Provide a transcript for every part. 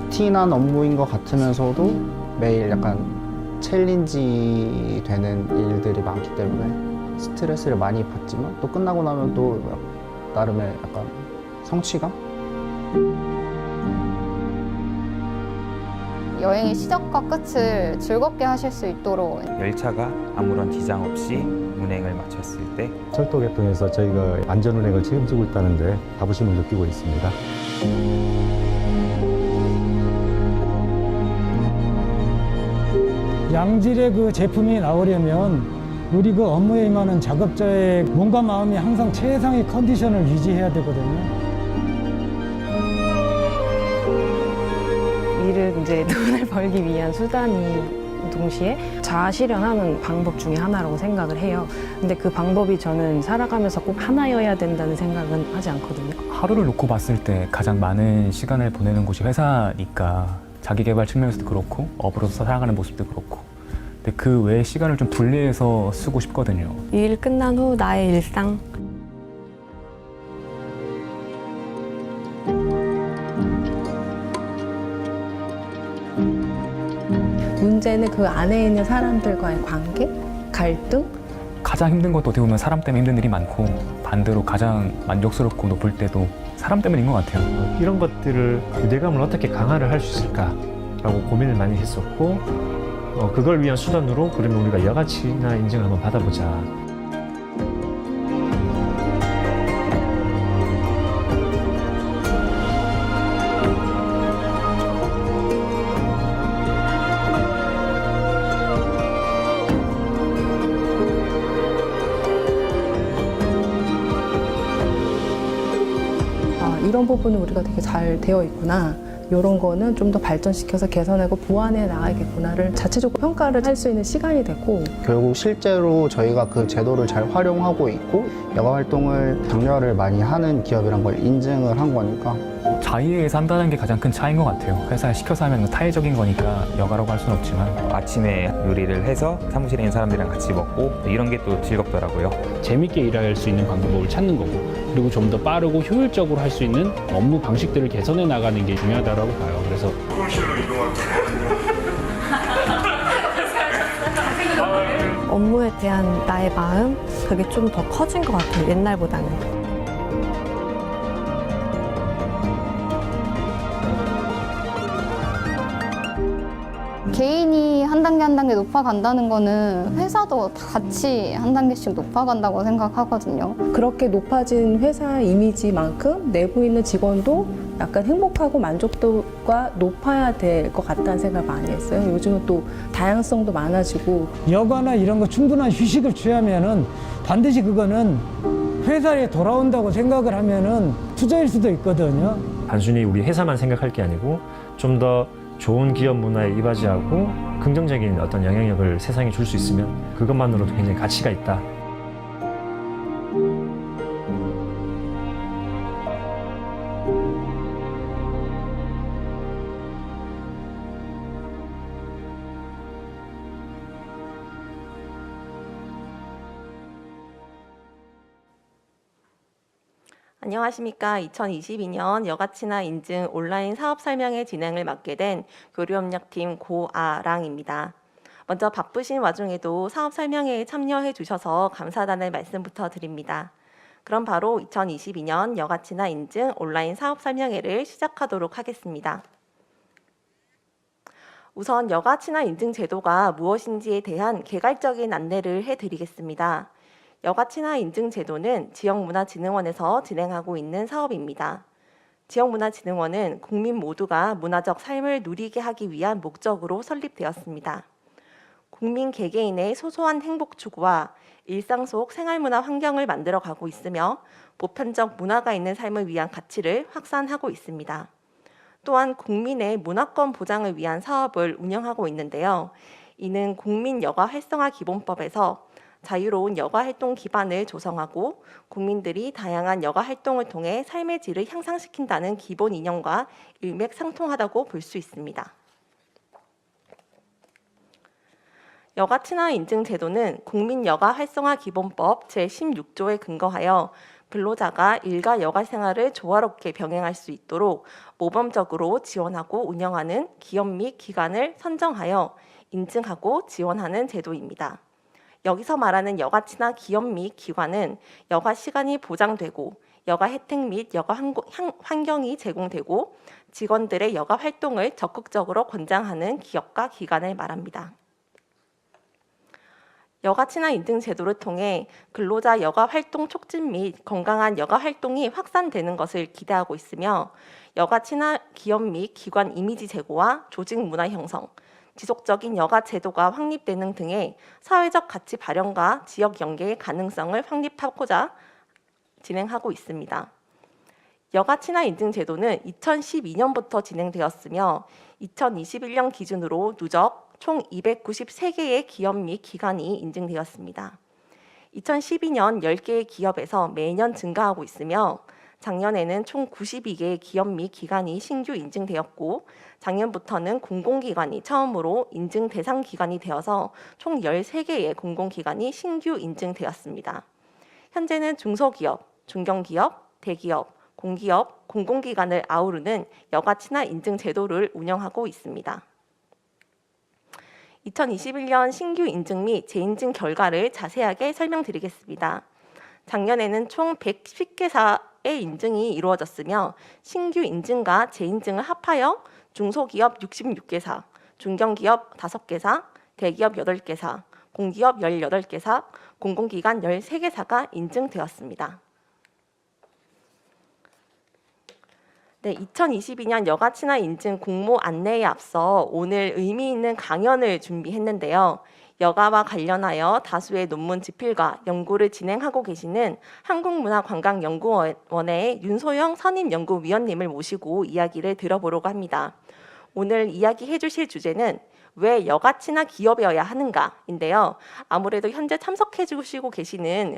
루틴한 업무인 것 같으면서도 매일 약간 챌린지 되는 일들이 많기 때문에 스트레스를 많이 받지만 또 끝나고 나면 또 나름의 약간 성취감? 여행의 시작과 끝을 즐겁게 하실 수 있도록 열차가 아무런 지장 없이 운행을 마쳤을 때 철도 개통에서 저희가 안전 운행을 책임지고 있다는데 자부심을 느끼고 있습니다. 양질의 그 제품이 나오려면 우리 그 업무에 임하는 작업자의 몸과 마음이 항상 최상의 컨디션을 유지해야 되거든요. 일은 이제 돈을 벌기 위한 수단이 동시에 자아 실현하는 방법 중에 하나라고 생각을 해요. 근데 그 방법이 저는 살아가면서 꼭 하나여야 된다는 생각은 하지 않거든요. 하루를 놓고 봤을 때 가장 많은 시간을 보내는 곳이 회사니까 자기 개발 측면에서도 그렇고 업으로서 살아가는 모습도 그렇고 근데 그 외의 시간을 좀 분리해서 쓰고 싶거든요. 일 끝난 후 나의 일상. 문제는 그 안에 있는 사람들과의 관계, 갈등. 가장 힘든 것도 어떻게 보면 사람 때문에 힘든 일이 많고 반대로 가장 만족스럽고 높을 때도 사람 때문인 것 같아요. 이런 것들을 유대감을 어떻게 강화를 할 수 있을까라고 고민을 많이 했었고 그걸 위한 수단으로 그러면 우리가 여가치나 인증을 한번 받아보자. 이런 부분은 우리가 되게 잘 되어 있구나. 이런 거는 좀 더 발전시켜서 개선하고 보완해 나가야겠구나를 자체적으로 평가를 할 수 있는 시간이 되고 결국 실제로 저희가 그 제도를 잘 활용하고 있고 여가 활동을 장려를 많이 하는 기업이란 걸 인증을 한 거니까 자의에 의해서 한다는 게 가장 큰 차이인 것 같아요. 회사에 시켜서 하면 타의적인 거니까 여가라고 할 수는 없지만 아침에 요리를 해서 사무실에 있는 사람들이랑 같이 먹고 이런 게 또 즐겁더라고요. 재밌게 일할 수 있는 방법을 찾는 거고 그리고 좀 더 빠르고 효율적으로 할 수 있는 업무 방식들을 개선해 나가는 게 중요하다고 봐요. 그래서 업무에 대한 나의 마음 그게 좀 더 커진 것 같아요. 옛날보다는. 개인이 한 단계 한 단계 높아간다는 거는 회사도 다 같이 한 단계씩 높아간다고 생각하거든요. 그렇게 높아진 회사 이미지만큼 내부에 있는 직원도 약간 행복하고 만족도가 높아야 될 것 같다는 생각을 많이 했어요. 요즘은 또 다양성도 많아지고 여가나 이런 거 충분한 휴식을 취하면은 반드시 그거는 회사에 돌아온다고 생각을 하면은 투자일 수도 있거든요. 단순히 우리 회사만 생각할 게 아니고 좀 더 좋은 기업 문화에 이바지하고 긍정적인 어떤 영향력을 세상에 줄 수 있으면 그것만으로도 굉장히 가치가 있다. 안녕하십니까. 2022년 여가치나 인증 온라인 사업 설명회 진행을 맡게 된 교류협력팀 고아랑입니다. 먼저 바쁘신 와중에도 사업 설명회에 참여해 주셔서 감사하다는 말씀부터 드립니다. 그럼 바로 2022년 여가치나 인증 온라인 사업 설명회를 시작하도록 하겠습니다. 우선 여가치나 인증 제도가 무엇인지에 대한 개괄적인 안내를 해드리겠습니다. 여가치나 인증 제도는 지역문화진흥원에서 진행하고 있는 사업입니다. 지역문화진흥원은 국민 모두가 문화적 삶을 누리게 하기 위한 목적으로 설립되었습니다. 국민 개개인의 소소한 행복 추구와 일상 속 생활문화 환경을 만들어가고 있으며 보편적 문화가 있는 삶을 위한 가치를 확산하고 있습니다. 또한 국민의 문화권 보장을 위한 사업을 운영하고 있는데요. 이는 국민여가활성화기본법에서 자유로운 여가활동 기반을 조성하고 국민들이 다양한 여가활동을 통해 삶의 질을 향상시킨다는 기본 이념과 일맥상통하다고 볼 수 있습니다. 여가친화 인증 제도는 국민여가활성화기본법 제16조에 근거하여 근로자가 일과 여가 생활을 조화롭게 병행할 수 있도록 모범적으로 지원하고 운영하는 기업 및 기관을 선정하여 인증하고 지원하는 제도입니다. 여기서 말하는 여가치나 기업 및 기관은 여가 시간이 보장되고 여가 혜택 및 여가 환경이 제공되고 직원들의 여가 활동을 적극적으로 권장하는 기업과 기관을 말합니다. 여가치나 인증 제도를 통해 근로자 여가 활동 촉진 및 건강한 여가 활동이 확산되는 것을 기대하고 있으며 여가치나 기업 및 기관 이미지 제고와 조직 문화 형성, 지속적인 여가 제도가 확립되는 등의 사회적 가치 발현과 지역 연계의 가능성을 확립하고자 진행하고 있습니다. 여가치나 인증 제도는 2012년부터 진행되었으며 2021년 기준으로 누적 총 293개의 기업 및 기관이 인증되었습니다. 2012년 10개의 기업에서 매년 증가하고 있으며 작년에는 총 92개의 기업 및 기관이 신규 인증되었고 작년부터는 공공기관이 처음으로 인증 대상 기관이 되어서 총 13개의 공공기관이 신규 인증되었습니다. 현재는 중소기업, 중견기업, 대기업, 공기업, 공공기관을 아우르는 여가치나 인증 제도를 운영하고 있습니다. 2021년 신규 인증 및 재인증 결과를 자세하게 설명드리겠습니다. 작년에는 총 110개사의 인증이 이루어졌으며 신규 인증과 재인증을 합하여 중소기업 66개사, 중견기업 5개사, 대기업 8개사, 공기업 18개사, 공공기관 13개사가 인증되었습니다. 네, 2022년 여가치나 인증 공모 안내에 앞서 오늘 의미 있는 강연을 준비했는데요. 여가와 관련하여 다수의 논문 집필과 연구를 진행하고 계시는 한국문화관광연구원의 윤소영 선임연구위원님을 모시고 이야기를 들어보려고 합니다. 오늘 이야기해 주실 주제는 왜 여가치나 기업이어야 하는가인데요. 아무래도 현재 참석해 주시고 계시는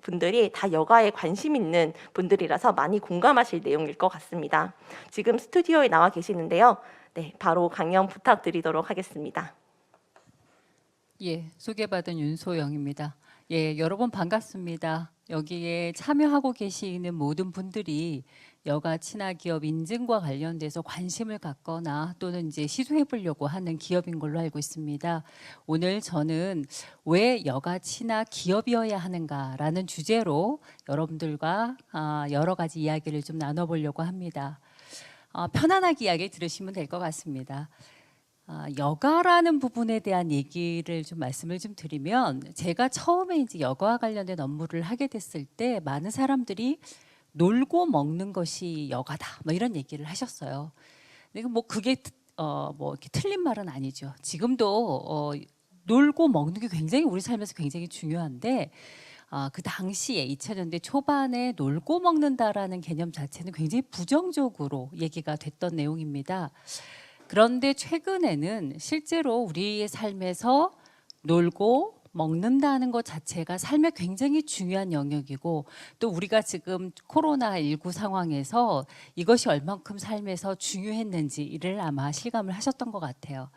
분들이 다 여가에 관심 있는 분들이라서 많이 공감하실 내용일 것 같습니다. 지금 스튜디오에 나와 계시는데요. 네, 바로 강연 부탁드리도록 하겠습니다. 예, 소개받은 윤소영입니다. 예, 여러분 반갑습니다. 여기에 참여하고 계시는 모든 분들이 여가 친화 기업 인증과 관련돼서 관심을 갖거나 또는 이제 시도해 보려고 하는 기업인 걸로 알고 있습니다. 오늘 저는 왜 여가 친화 기업이어야 하는가라는 주제로 여러분들과 여러 가지 이야기를 좀 나눠보려고 합니다. 편안하게 이야기 들으시면 될 것 같습니다. 여가라는 부분에 대한 얘기를 좀 말씀을 좀 드리면 제가 처음에 이제 여가와 관련된 업무를 하게 됐을 때 많은 사람들이 놀고 먹는 것이 여가다 뭐 이런 얘기를 하셨어요. 근데 뭐 그게 뭐 이렇게 틀린 말은 아니죠. 지금도 놀고 먹는 게 굉장히 우리 삶에서 굉장히 중요한데 그 당시에 2000년대 초반에 놀고 먹는다라는 개념 자체는 굉장히 부정적으로 얘기가 됐던 내용입니다. 그런데 최근에는 실제로 우리의 삶에서 놀고 먹는다는 것 자체가 삶에 굉장히 중요한 영역이고 또 우리가 지금 코로나19 상황에서 이것이 얼만큼 삶에서 중요했는지를 아마 실감을 하셨던 것 같아요.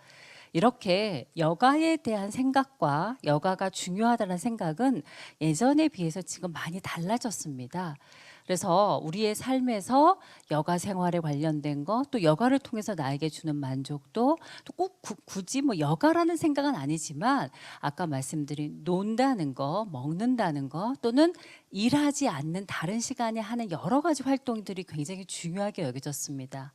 이렇게 여가에 대한 생각과 여가가 중요하다는 생각은 예전에 비해서 지금 많이 달라졌습니다. 그래서 우리의 삶에서 여가 생활에 관련된 것, 또 여가를 통해서 나에게 주는 만족도, 또 꼭 굳이 뭐 여가라는 생각은 아니지만 아까 말씀드린 논다는 거, 먹는다는 거, 또는 일하지 않는 다른 시간에 하는 여러 가지 활동들이 굉장히 중요하게 여겨졌습니다.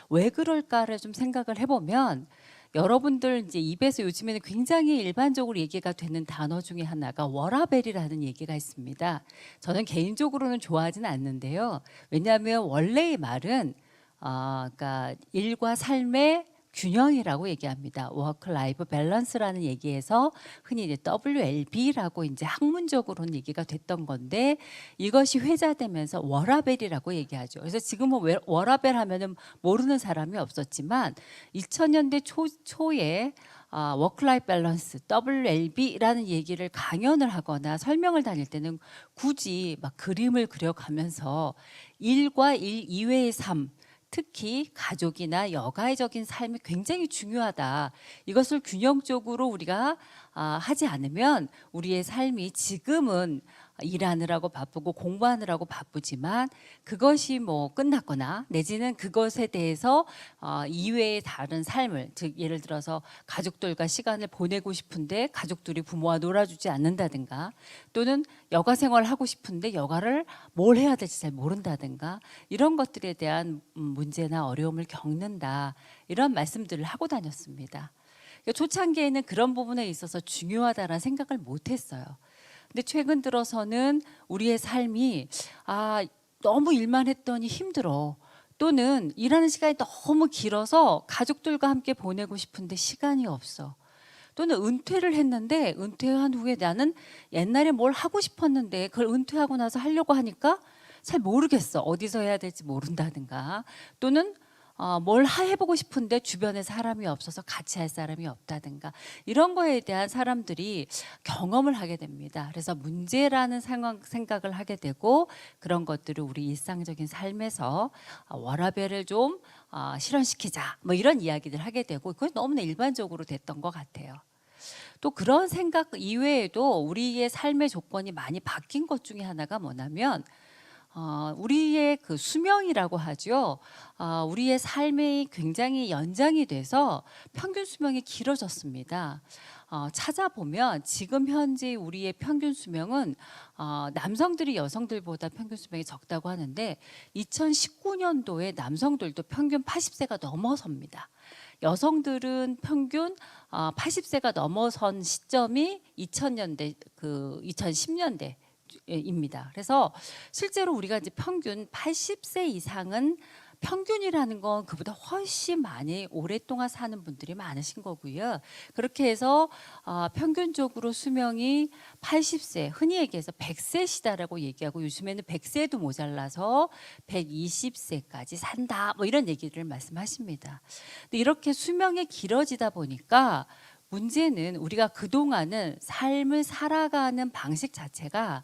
왜 그럴까를 좀 생각을 해보면 여러분들 이제 입에서 요즘에는 굉장히 일반적으로 얘기가 되는 단어 중에 하나가 워라밸이라는 얘기가 있습니다. 저는 개인적으로는 좋아하지는 않는데요. 왜냐하면 원래의 말은 그러니까 일과 삶의 균형이라고 얘기합니다. 워크 라이프 밸런스라는 얘기에서 흔히 이제 WLB라고 이제 학문적으로는 얘기가 됐던 건데 이것이 회자되면서 워라밸이라고 얘기하죠. 그래서 지금은 워라밸 하면은 모르는 사람이 없었지만 2000년대 초에 워크 라이프 밸런스 WLB라는 얘기를 강연을 하거나 설명을 다닐 때는 굳이 막 그림을 그려가면서 일과 일 이외의 삶 특히 가족이나 여가적인 삶이 굉장히 중요하다. 이것을 균형적으로 우리가 하지 않으면 우리의 삶이 지금은 일하느라고 바쁘고 공부하느라고 바쁘지만 그것이 뭐 끝났거나 내지는 그것에 대해서 이외의 다른 삶을, 즉 예를 들어서 가족들과 시간을 보내고 싶은데 가족들이 부모와 놀아주지 않는다든가, 또는 여가 생활을 하고 싶은데 여가를 뭘 해야 될지 잘 모른다든가, 이런 것들에 대한 문제나 어려움을 겪는다, 이런 말씀들을 하고 다녔습니다. 초창기에는 그런 부분에 있어서 중요하다라는 생각을 못했어요. 근데 최근 들어서는 우리의 삶이 너무 일만 했더니 힘들어, 또는 일하는 시간이 너무 길어서 가족들과 함께 보내고 싶은데 시간이 없어, 또는 은퇴를 했는데 은퇴한 후에 나는 옛날에 뭘 하고 싶었는데 그걸 은퇴하고 나서 하려고 하니까 잘 모르겠어, 어디서 해야 될지 모른다든가, 또는 뭘 해보고 싶은데 주변에 사람이 없어서 같이 할 사람이 없다든가, 이런 거에 대한 사람들이 경험을 하게 됩니다. 그래서 문제라는 생각을 하게 되고, 그런 것들을 우리 일상적인 삶에서 워라밸을 좀 실현시키자, 뭐 이런 이야기들 하게 되고, 그건 너무나 일반적으로 됐던 것 같아요. 또 그런 생각 이외에도 우리의 삶의 조건이 많이 바뀐 것 중에 하나가 뭐냐면, 우리의 그 수명이라고 하죠. 우리의 삶이 굉장히 연장이 돼서 평균 수명이 길어졌습니다. 찾아보면 지금 현재 우리의 평균 수명은 남성들이 여성들보다 평균 수명이 적다고 하는데, 2019년도에 남성들도 평균 80세가 넘어섭니다. 여성들은 평균 80세가 넘어선 시점이 2000년대, 2010년대 입니다. 그래서 실제로 우리가 이제 평균 80세 이상은, 평균이라는 건 그보다 훨씬 많이 오랫동안 사는 분들이 많으신 거고요. 그렇게 해서 평균적으로 수명이 80세, 흔히 얘기해서 100세시다라고 얘기하고, 요즘에는 100세도 모자라서 120세까지 산다, 뭐 이런 얘기를 말씀하십니다. 근데 이렇게 수명이 길어지다 보니까 문제는 우리가 그동안은 삶을 살아가는 방식 자체가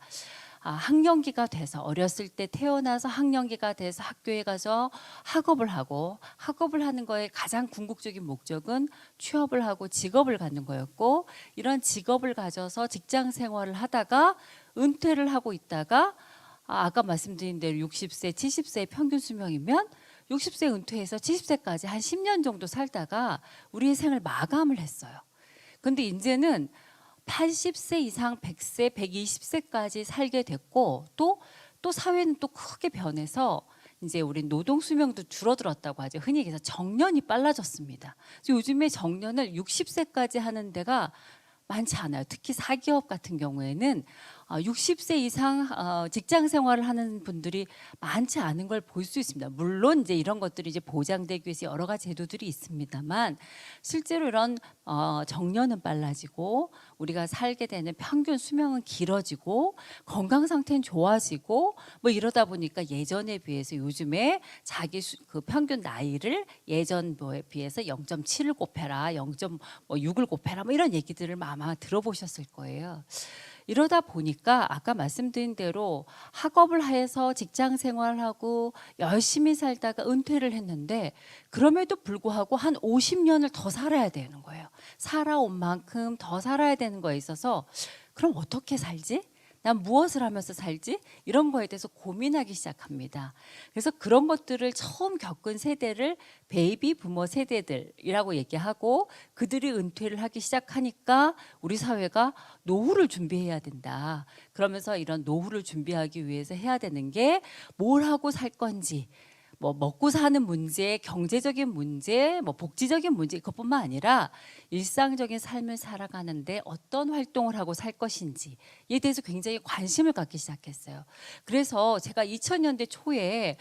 학령기가 돼서, 어렸을 때 태어나서 학령기가 돼서 학교에 가서 학업을 하고, 학업을 하는 거에 가장 궁극적인 목적은 취업을 하고 직업을 갖는 거였고, 이런 직업을 가져서 직장 생활을 하다가 은퇴를 하고 있다가, 아까 말씀드린 대로 60세, 70세의 평균 수명이면 60세 은퇴해서 70세까지 한 10년 정도 살다가 우리의 생을 마감을 했어요. 근데 이제는 80세 이상 100세, 120세까지 살게 됐고, 또 사회는 또 크게 변해서 이제 우리 노동 수명도 줄어들었다고 하죠. 흔히 얘기해서 정년이 빨라졌습니다. 그래서 요즘에 정년을 60세까지 하는 데가 많지 않아요. 특히 사기업 같은 경우에는 60세 이상 직장 생활을 하는 분들이 많지 않은 걸 볼 수 있습니다. 물론 이제 이런 것들이 이제 보장되기 위해서 여러 가지 제도들이 있습니다만, 실제로 이런 정년은 빨라지고 우리가 살게 되는 평균 수명은 길어지고 건강 상태는 좋아지고, 뭐 이러다 보니까 예전에 비해서 요즘에 자기 그 평균 나이를 예전에 비해서 0.7을 곱해라, 0.6을 곱해라, 뭐 이런 얘기들을 아마 들어보셨을 거예요. 이러다 보니까 아까 말씀드린 대로 학업을 해서 직장 생활하고 열심히 살다가 은퇴를 했는데, 그럼에도 불구하고 한 50년을 더 살아야 되는 거예요. 살아온 만큼 더 살아야 되는 거에 있어서, 그럼 어떻게 살지? 난 무엇을 하면서 살지? 이런 거에 대해서 고민하기 시작합니다. 그래서 그런 것들을 처음 겪은 세대를 베이비 부머 세대들이라고 얘기하고, 그들이 은퇴를 하기 시작하니까 우리 사회가 노후를 준비해야 된다. 그러면서 이런 노후를 준비하기 위해서 해야 되는 게 뭘 하고 살 건지, 뭐 먹고 사는 문제, 경제적인 문제, 뭐 복지적인 문제, 그것뿐만 아니라 일상적인 삶을 살아가는데 어떤 활동을 하고 살 것인지에 대해서 굉장히 관심을 갖기 시작했어요. 그래서 제가 2000년대 초에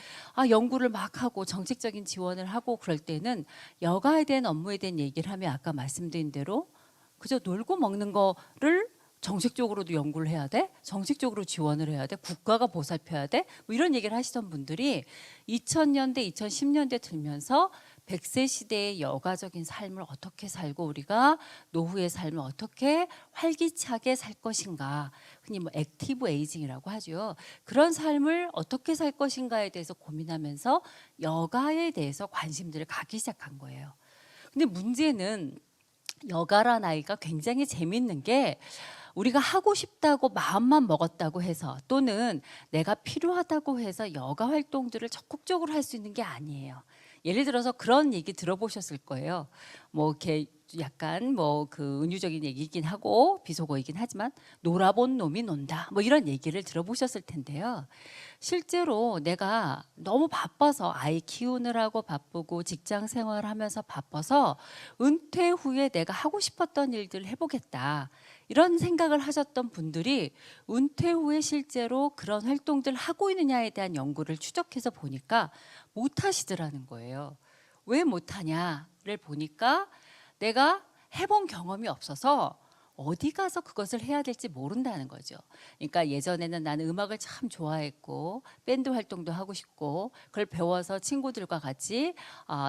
연구를 막 하고 정책적인 지원을 하고 그럴 때는 여가에 대한 업무에 대한 얘기를 하면, 아까 말씀드린 대로 그저 놀고 먹는 거를 정책적으로도 연구를 해야 돼? 정책적으로 지원을 해야 돼? 국가가 보살펴야 돼? 뭐 이런 얘기를 하시던 분들이 2000년대, 2010년대 들면서 100세 시대의 여가적인 삶을 어떻게 살고 우리가 노후의 삶을 어떻게 활기차게 살 것인가, 흔히 뭐 액티브 에이징이라고 하죠. 그런 삶을 어떻게 살 것인가에 대해서 고민하면서 여가에 대해서 관심들을 갖기 시작한 거예요. 근데 문제는 여가란 아이가 굉장히 재밌는 게, 우리가 하고 싶다고 마음만 먹었다고 해서 또는 내가 필요하다고 해서 여가 활동들을 적극적으로 할 수 있는 게 아니에요. 예를 들어서 그런 얘기 들어보셨을 거예요. 뭐 이렇게 약간 뭐 그 은유적인 얘기이긴 하고 비속어이긴 하지만 놀아본 놈이 논다. 뭐 이런 얘기를 들어보셨을 텐데요. 실제로 내가 너무 바빠서 아이 키우느라고 바쁘고 직장 생활하면서 바빠서 은퇴 후에 내가 하고 싶었던 일들을 해보겠다. 이런 생각을 하셨던 분들이 은퇴 후에 실제로 그런 활동들을 하고 있느냐에 대한 연구를 추적해서 보니까 못 하시더라는 거예요. 왜 못하냐를 보니까 내가 해본 경험이 없어서 어디 가서 그것을 해야 될지 모른다는 거죠. 그러니까 예전에는 나는 음악을 참 좋아했고 밴드 활동도 하고 싶고 그걸 배워서 친구들과 같이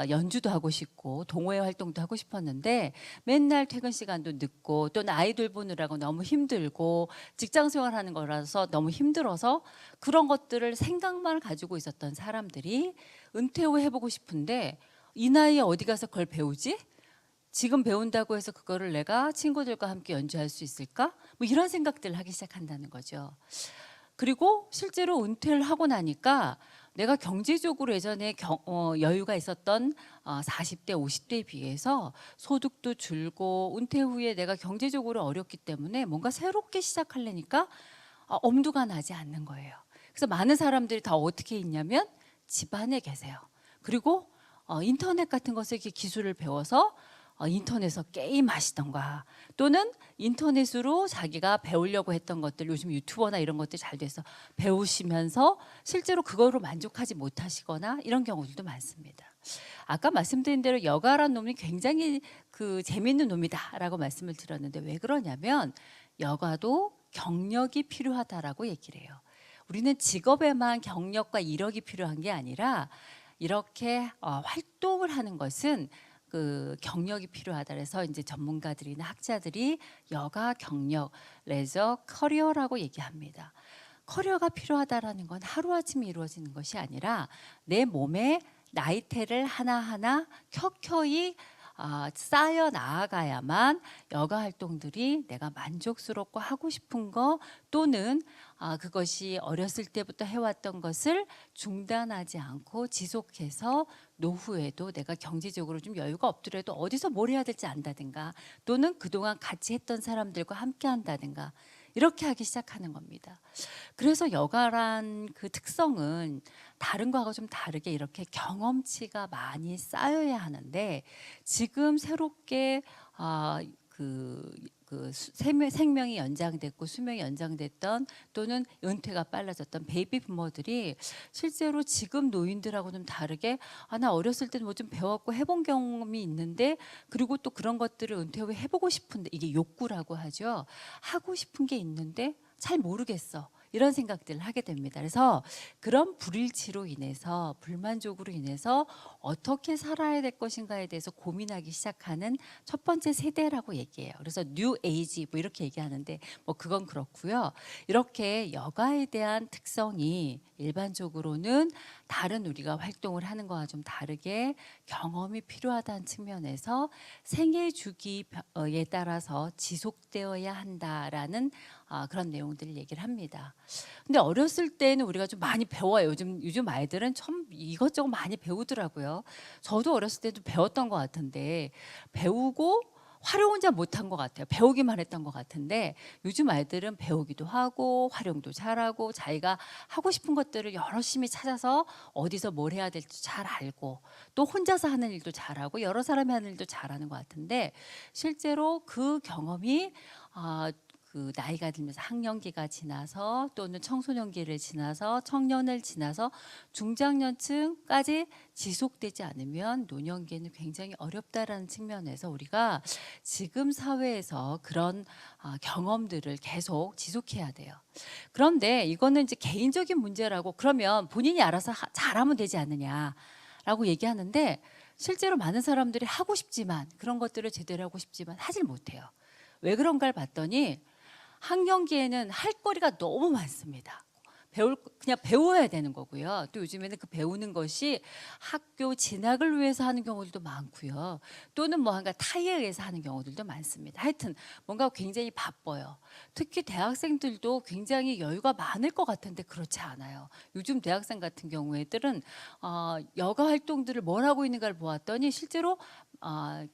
연주도 하고 싶고 동호회 활동도 하고 싶었는데 맨날 퇴근 시간도 늦고 또는 아이들 보느라고 너무 힘들고 직장 생활하는 거라서 너무 힘들어서 그런 것들을 생각만 가지고 있었던 사람들이 은퇴 후에 해보고 싶은데 이 나이에 어디 가서 그걸 배우지? 지금 배운다고 해서 그거를 내가 친구들과 함께 연주할 수 있을까? 뭐 이런 생각들을 하기 시작한다는 거죠. 그리고 실제로 은퇴를 하고 나니까 내가 경제적으로 예전에 여유가 있었던 40대, 50대에 비해서 소득도 줄고 은퇴 후에 내가 경제적으로 어렵기 때문에 뭔가 새롭게 시작하려니까 엄두가 나지 않는 거예요. 그래서 많은 사람들이 다 어떻게 있냐면 집안에 계세요. 그리고 인터넷 같은 것에 이렇게 기술을 배워서 인터넷에서 게임 하시던가 또는 인터넷으로 자기가 배우려고 했던 것들 요즘 유튜버나 이런 것들 잘 돼서 배우시면서 실제로 그거로 만족하지 못하시거나 이런 경우들도 많습니다. 아까 말씀드린 대로 여가란 놈이 굉장히 그 재미있는 놈이다라고 말씀을 드렸는데 왜 그러냐면 여가도 경력이 필요하다라고 얘기를 해요. 우리는 직업에만 경력과 이력이 필요한 게 아니라 이렇게 활동을 하는 것은 그 경력이 필요하다 그래서 이제 전문가들이나 학자들이 여가 경력, 레저, 커리어라고 얘기합니다. 커리어가 필요하다라는 건 하루아침에 이루어지는 것이 아니라 내 몸에 나이테를 하나하나 켜켜이 쌓여 나아가야만 여가 활동들이 내가 만족스럽고 하고 싶은 거 또는 그것이 어렸을 때부터 해왔던 것을 중단하지 않고 지속해서 노후에도 내가 경제적으로 좀 여유가 없더라도 어디서 뭘 해야 될지 안다든가 또는 그동안 같이 했던 사람들과 함께 한다든가 이렇게 하기 시작하는 겁니다. 그래서 여가란 그 특성은 다른 거하고 좀 다르게 이렇게 경험치가 많이 쌓여야 하는데 지금 새롭게 생명이 연장됐고 수명이 연장됐던 또는 은퇴가 빨라졌던 베이비 부모들이 실제로 지금 노인들하고 좀 다르게 나 어렸을 때는 뭐 좀 배웠고 해본 경험이 있는데 그리고 또 그런 것들을 은퇴 후에 해보고 싶은데 이게 욕구라고 하죠. 하고 싶은 게 있는데 잘 모르겠어. 이런 생각들을 하게 됩니다. 그래서 그런 불일치로 인해서 불만족으로 인해서 어떻게 살아야 될 것인가에 대해서 고민하기 시작하는 첫 번째 세대라고 얘기해요. 그래서 뉴 에이지 뭐 이렇게 얘기하는데 뭐 그건 그렇고요. 이렇게 여가에 대한 특성이 일반적으로는 다른 우리가 활동을 하는 거와 좀 다르게 경험이 필요하다는 측면에서 생애 주기에 따라서 지속되어야 한다라는 그런 내용들을 얘기를 합니다. 근데 어렸을 때는 우리가 좀 많이 배워요. 요즘 아이들은 참 이것저것 많이 배우더라고요. 저도 어렸을 때도 배웠던 것 같은데 배우고 활용은 잘 못한 것 같아요. 배우기만 했던 것 같은데 요즘 아이들은 배우기도 하고 활용도 잘하고 자기가 하고 싶은 것들을 열심히 찾아서 어디서 뭘 해야 될지 잘 알고 또 혼자서 하는 일도 잘하고 여러 사람이 하는 일도 잘하는 것 같은데 실제로 그 경험이 그 나이가 들면서 학령기가 지나서 또는 청소년기를 지나서 청년을 지나서 중장년층까지 지속되지 않으면 노년기에는 굉장히 어렵다라는 측면에서 우리가 지금 사회에서 그런 경험들을 계속 지속해야 돼요. 그런데 이거는 이제 개인적인 문제라고 그러면 본인이 알아서 잘하면 되지 않느냐라고 얘기하는데 실제로 많은 사람들이 하고 싶지만 그런 것들을 제대로 하고 싶지만 하질 못해요. 왜 그런가를 봤더니 학령기에는 할 거리가 너무 많습니다. 그냥 배워야 되는 거고요. 또 요즘에는 그 배우는 것이 학교 진학을 위해서 하는 경우들도 많고요. 또는 뭐 한가 타의에 의해서 하는 경우들도 많습니다. 하여튼 뭔가 굉장히 바빠요. 특히 대학생들도 굉장히 여유가 많을 것 같은데 그렇지 않아요. 요즘 대학생 같은 경우에들은 여가 활동들을 뭘 하고 있는가를 보았더니 실제로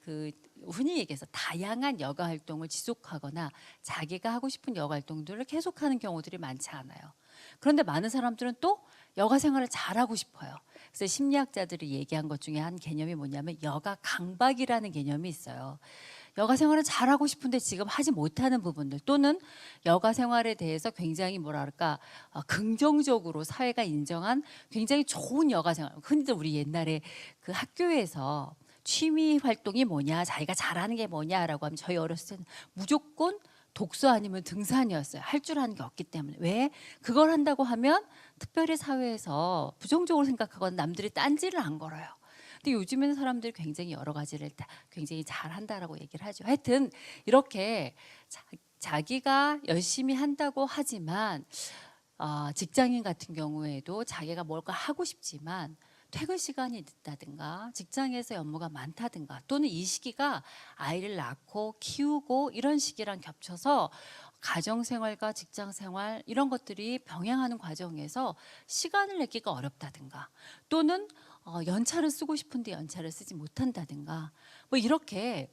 그 흔히 얘기해서 다양한 여가 활동을 지속하거나 자기가 하고 싶은 여가 활동들을 계속하는 경우들이 많지 않아요. 그런데 많은 사람들은 또 여가 생활을 잘하고 싶어요. 그래서 심리학자들이 얘기한 것 중에 한 개념이 뭐냐면 여가 강박이라는 개념이 있어요. 여가 생활을 잘하고 싶은데 지금 하지 못하는 부분들 또는 여가 생활에 대해서 굉장히 뭐랄까 긍정적으로 사회가 인정한 굉장히 좋은 여가 생활. 흔히들 우리 옛날에 그 학교에서 취미 활동이 뭐냐, 자기가 잘하는 게 뭐냐라고 하면 저희 어렸을 때는 무조건 독서 아니면 등산이었어요. 할 줄 아는 게 없기 때문에. 왜? 그걸 한다고 하면 특별히 사회에서 부정적으로 생각하거나 남들이 딴지를 안 걸어요. 근데 요즘에는 사람들이 굉장히 여러 가지를 다 굉장히 잘한다라고 얘기를 하죠. 하여튼 이렇게 자기가 열심히 한다고 하지만 직장인 같은 경우에도 자기가 뭘까 하고 싶지만 퇴근 시간이 늦다든가 직장에서 업무가 많다든가 또는 이 시기가 아이를 낳고 키우고 이런 시기랑 겹쳐서 가정생활과 직장생활 이런 것들이 병행하는 과정에서 시간을 내기가 어렵다든가 또는 연차를 쓰고 싶은데 연차를 쓰지 못한다든가 뭐 이렇게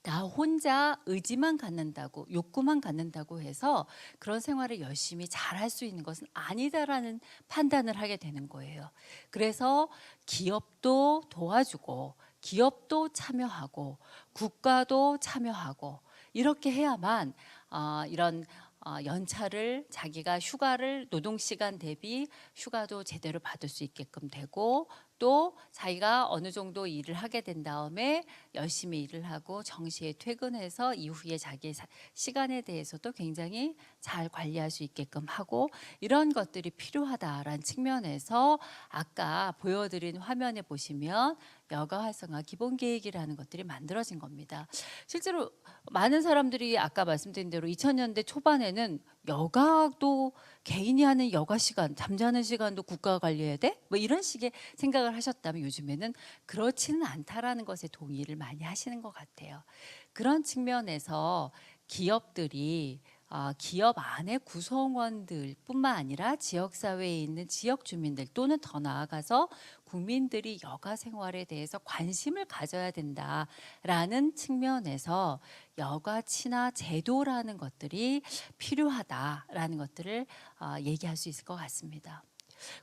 나 혼자 의지만 갖는다고 욕구만 갖는다고 해서 그런 생활을 열심히 잘할 수 있는 것은 아니다라는 판단을 하게 되는 거예요. 그래서 기업도 도와주고 기업도 참여하고 국가도 참여하고 이렇게 해야만 이런 연차를 자기가 휴가를 노동시간 대비 휴가도 제대로 받을 수 있게끔 되고 또 자기가 어느 정도 일을 하게 된 다음에 열심히 일을 하고 정시에 퇴근해서 이후에 자기의 시간에 대해서도 굉장히 잘 관리할 수 있게끔 하고 이런 것들이 필요하다라는 측면에서 아까 보여드린 화면에 보시면 여가 활성화 기본 계획이라는 것들이 만들어진 겁니다. 실제로 많은 사람들이 아까 말씀드린 대로 2000년대 초반에는 여가도 개인이 하는 여가 시간, 잠자는 시간도 국가가 관리해야 돼? 뭐 이런 식의 생각을 하셨다면 요즘에는 그렇지는 않다라는 것에 동의를 많이 하시는 것 같아요. 그런 측면에서 기업들이 기업 안의 구성원들 뿐만 아니라 지역사회에 있는 지역 주민들 또는 더 나아가서 국민들이 여가 생활에 대해서 관심을 가져야 된다라는 측면에서 여가 친화 제도라는 것들이 필요하다라는 것들을 얘기할 수 있을 것 같습니다.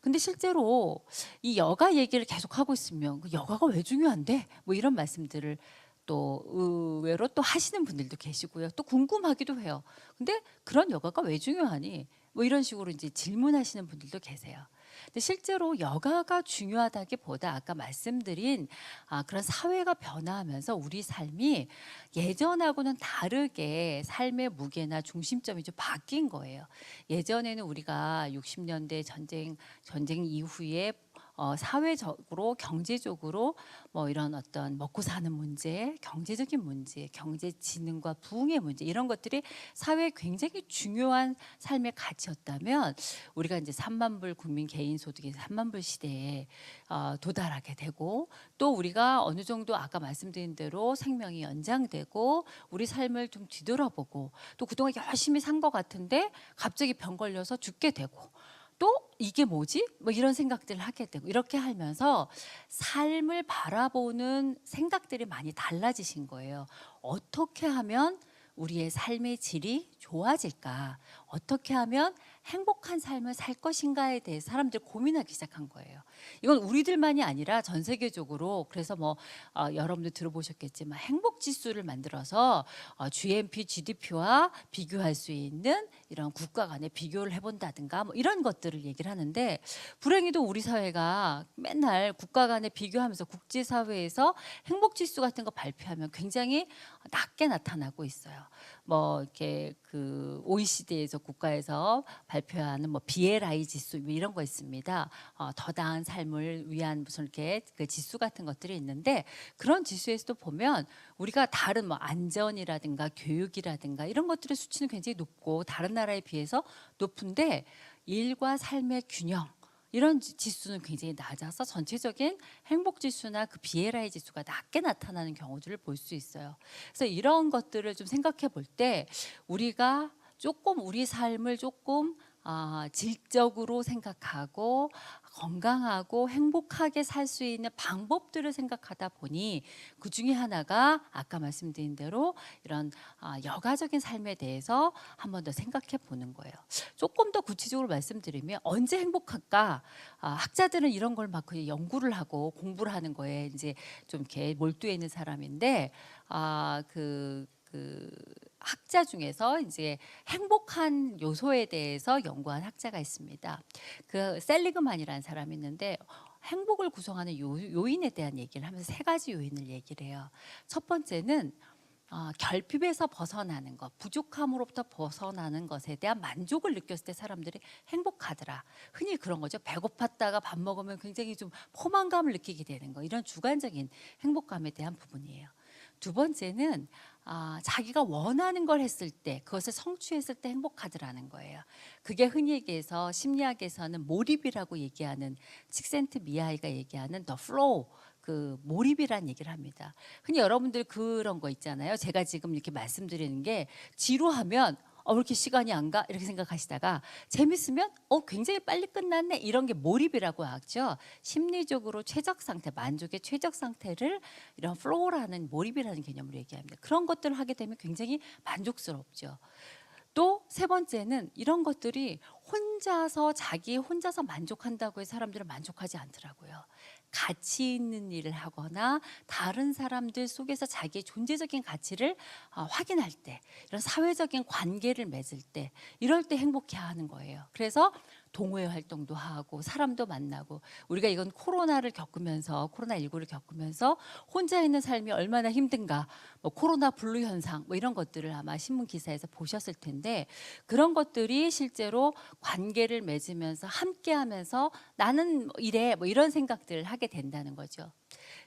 근데 실제로 이 여가 얘기를 계속 하고 있으면 그 여가가 왜 중요한데? 뭐 이런 말씀들을 또 의외로 또 하시는 분들도 계시고요. 또 궁금하기도 해요. 근데 그런 여가가 왜 중요하니? 뭐 이런 식으로 이제 질문하시는 분들도 계세요. 근데 실제로 여가가 중요하다기보다 아까 말씀드린 그런 사회가 변화하면서 우리 삶이 예전하고는 다르게 삶의 무게나 중심점이 좀 바뀐 거예요. 예전에는 우리가 60년대 전쟁 이후에 사회적으로 경제적으로 뭐 이런 어떤 먹고 사는 문제, 경제적인 문제, 경제지능과 부흥의 문제 이런 것들이 사회에 굉장히 중요한 삶의 가치였다면 우리가 이제 3만 불 국민 개인 소득의 3만 불 시대에 도달하게 되고 또 우리가 어느 정도 아까 말씀드린 대로 생명이 연장되고 우리 삶을 좀 뒤돌아보고 또 그동안 열심히 산 것 같은데 갑자기 병 걸려서 죽게 되고 또 이게 뭐지? 뭐 이런 생각들을 하게 되고 이렇게 하면서 삶을 바라보는 생각들이 많이 달라지신 거예요. 어떻게 하면 우리의 삶의 질이 좋아질까? 어떻게 하면 행복한 삶을 살 것인가에 대해 사람들이 고민하기 시작한 거예요. 이건 우리들만이 아니라 전 세계적으로 그래서 뭐 여러분들 들어보셨겠지만 행복 지수를 만들어서 GNP, GDP와 비교할 수 있는 이런 국가 간의 비교를 해본다든가 뭐 이런 것들을 얘기를 하는데 불행히도 우리 사회가 맨날 국가 간에 비교하면서 국제사회에서 행복 지수 같은 거 발표하면 굉장히 낮게 나타나고 있어요. 뭐 이렇게 그 OECD에서 국가에서 발표하는 뭐 BLI 지수 뭐 이런 거 있습니다. 더 나은 삶을 위한 무슨 이렇게 그 지수 같은 것들이 있는데 그런 지수에서도 보면 우리가 다른 뭐 안전이라든가 교육이라든가 이런 것들의 수치는 굉장히 높고 다른 나라에 비해서 높은데 일과 삶의 균형 이런 지수는 굉장히 낮아서 전체적인 행복 지수나 그 BLI 지수가 낮게 나타나는 경우들을 볼 수 있어요. 그래서 이런 것들을 좀 생각해 볼 때 우리가 조금 우리 삶을 조금 질적으로 생각하고 건강하고 행복하게 살 수 있는 방법들을 생각하다 보니 그 중에 하나가 아까 말씀드린 대로 이런 여가적인 삶에 대해서 한 번 더 생각해 보는 거예요. 조금 더 구체적으로 말씀드리면 언제 행복할까? 학자들은 이런 걸 막 연구를 하고 공부를 하는 거에 이제 좀 이렇게 몰두해 있는 사람인데 그 학자 중에서 이제 행복한 요소에 대해서 연구한 학자가 있습니다. 그 셀리그만이라는 사람이 있는데 행복을 구성하는 요인에 대한 얘기를 하면서 3가지 요인을 얘기를 해요. 첫 번째는 결핍에서 벗어나는 것, 부족함으로부터 벗어나는 것에 대한 만족을 느꼈을 때 사람들이 행복하더라. 흔히 그런 거죠. 배고팠다가 밥 먹으면 굉장히 좀 포만감을 느끼게 되는 거. 이런 주관적인 행복감에 대한 부분이에요. 두 번째는 자기가 원하는 걸 했을 때 그것을 성취했을 때 행복하더라는 거예요. 그게 흔히 얘기해서 심리학에서는 몰입이라고 얘기하는 칙센트미하이가 얘기하는 the flow, 그 몰입이란 얘기를 합니다. 흔히 여러분들 그런 거 있잖아요. 제가 지금 이렇게 말씀드리는 게 지루하면 왜 이렇게 시간이 안 가? 이렇게 생각하시다가 재밌으면 굉장히 빨리 끝났네. 이런 게 몰입이라고 하죠. 심리적으로 최적 상태, 만족의 최적 상태를 이런 플로우라는 몰입이라는 개념으로 얘기합니다. 그런 것들을 하게 되면 굉장히 만족스럽죠. 또 3번째는 이런 것들이 자기 혼자서 만족한다고 해서 사람들은 만족하지 않더라고요. 가치 있는 일을 하거나 다른 사람들 속에서 자기의 존재적인 가치를 확인할 때, 이런 사회적인 관계를 맺을 때, 이럴 때 행복해하는 거예요. 그래서 동호회 활동도 하고 사람도 만나고, 우리가 이건 코로나19를 겪으면서 혼자 있는 삶이 얼마나 힘든가, 코로나 블루 현상 이런 것들을 아마 신문 기사에서 보셨을 텐데, 그런 것들이 실제로 관계를 맺으면서 함께하면서 나는 이래 이런 생각들을 하게 된다는 거죠.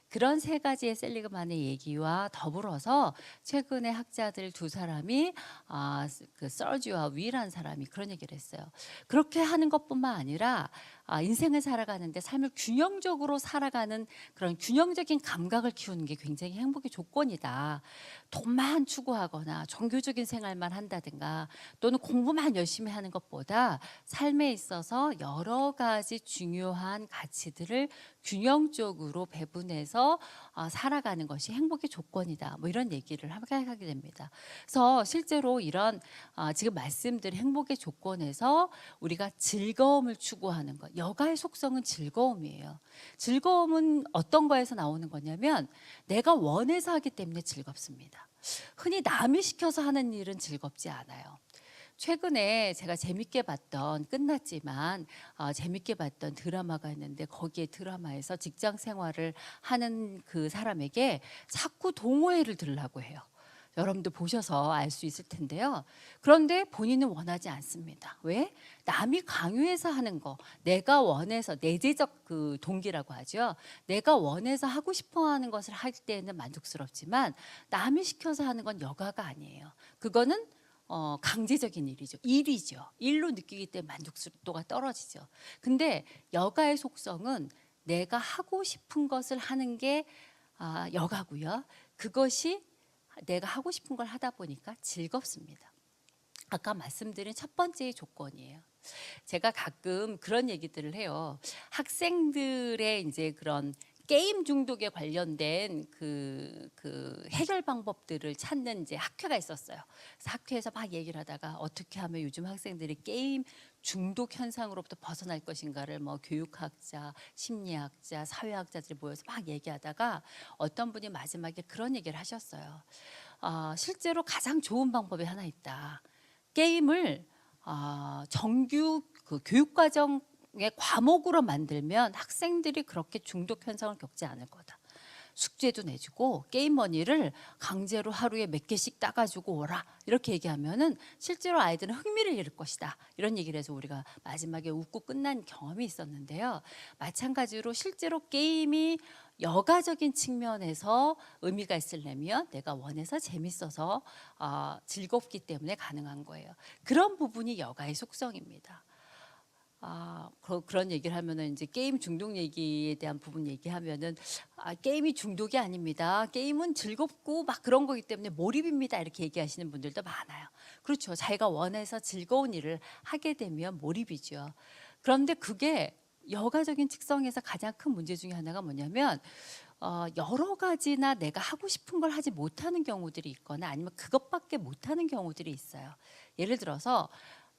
그런 3가지의 셀리그만의 얘기와 더불어서 최근에 학자들 2사람이 그 서지와 윌이라는 사람이 그런 얘기를 했어요. 그렇게 하는 것뿐만 아니라 인생을 살아가는데 삶을 균형적으로 살아가는 그런 균형적인 감각을 키우는 게 굉장히 행복의 조건이다. 돈만 추구하거나 종교적인 생활만 한다든가 또는 공부만 열심히 하는 것보다 삶에 있어서 여러 가지 중요한 가치들을 균형적으로 배분해서 살아가는 것이 행복의 조건이다. 이런 얘기를 하게 됩니다. 그래서 실제로 이런 지금 말씀드린 행복의 조건에서 우리가 즐거움을 추구하는 것, 여가의 속성은 즐거움이에요. 즐거움은 어떤 거에서 나오는 거냐면 내가 원해서 하기 때문에 즐겁습니다. 흔히 남이 시켜서 하는 일은 즐겁지 않아요. 최근에 제가 재밌게 봤던, 끝났지만 재밌게 봤던 드라마가 있는데, 거기에 드라마에서 직장 생활을 하는 그 사람에게 자꾸 동호회를 들으라고 해요. 여러분도 보셔서 알 수 있을 텐데요. 그런데 본인은 원하지 않습니다. 왜? 남이 강요해서 하는 거, 내가 원해서, 내재적 그 동기라고 하죠. 내가 원해서 하고 싶어 하는 것을 할 때는 만족스럽지만 남이 시켜서 하는 건 여가가 아니에요. 그거는 강제적인 일이죠. 일로 느끼기 때문에 만족도가 떨어지죠. 근데 여가의 속성은 내가 하고 싶은 것을 하는 게 여가고요. 그것이 내가 하고 싶은 걸 하다 보니까 즐겁습니다. 아까 말씀드린 첫 번째의 조건이에요. 제가 가끔 그런 얘기들을 해요. 학생들의 이제 그런 게임 중독에 관련된 그 해결 방법들을 찾는 이제 학회가 있었어요. 그래서 학회에서 막 얘기를 하다가 어떻게 하면 요즘 학생들이 게임 중독 현상으로부터 벗어날 것인가를 교육학자, 심리학자, 사회학자들이 모여서 막 얘기하다가 어떤 분이 마지막에 그런 얘기를 하셨어요. 실제로 가장 좋은 방법이 하나 있다. 게임을 정규 그 교육과정 과목으로 만들면 학생들이 그렇게 중독 현상을 겪지 않을 거다. 숙제도 내주고 게임 머니를 강제로 하루에 몇 개씩 따가지고 오라. 이렇게 얘기하면은 실제로 아이들은 흥미를 잃을 것이다. 이런 얘기를 해서 우리가 마지막에 웃고 끝난 경험이 있었는데요. 마찬가지로 실제로 게임이 여가적인 측면에서 의미가 있으려면 내가 원해서 재밌어서 즐겁기 때문에 가능한 거예요. 그런 부분이 여가의 속성입니다. 그런 얘기를 하면은 이제 게임 중독 얘기에 대한 부분 얘기하면은 게임이 중독이 아닙니다. 게임은 즐겁고 막 그런 거기 때문에 몰입입니다. 이렇게 얘기하시는 분들도 많아요. 그렇죠. 자기가 원해서 즐거운 일을 하게 되면 몰입이죠. 그런데 그게 여가적인 특성에서 가장 큰 문제 중에 하나가 뭐냐면 여러 가지나 내가 하고 싶은 걸 하지 못하는 경우들이 있거나 아니면 그것밖에 못하는 경우들이 있어요. 예를 들어서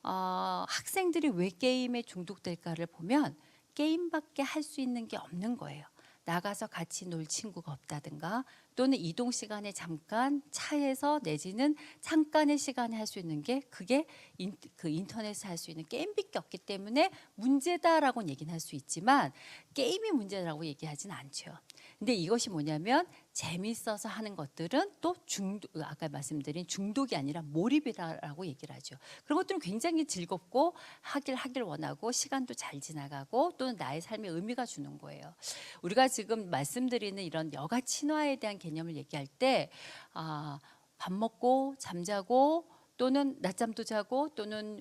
학생들이 왜 게임에 중독될까를 보면 게임밖에 할 수 있는 게 없는 거예요. 나가서 같이 놀 친구가 없다든가 또는 이동 시간에 잠깐 차에서 내지는 잠깐의 시간에 할 수 있는 게 그게 인터넷에 할 수 있는 게임밖에 없기 때문에 문제다라고는 얘기는 할 수 있지만 게임이 문제라고 얘기하진 않죠. 근데 이것이 뭐냐면 재밌어서 하는 것들은 또 아까 말씀드린 중독이 아니라 몰입이라고 얘기를 하죠. 그런 것들은 굉장히 즐겁고 하길 원하고 시간도 잘 지나가고 또는 나의 삶에 의미가 주는 거예요. 우리가 지금 말씀드리는 이런 여가 친화에 대한 개념을 얘기할 때 밥 먹고 잠자고 또는 낮잠도 자고 또는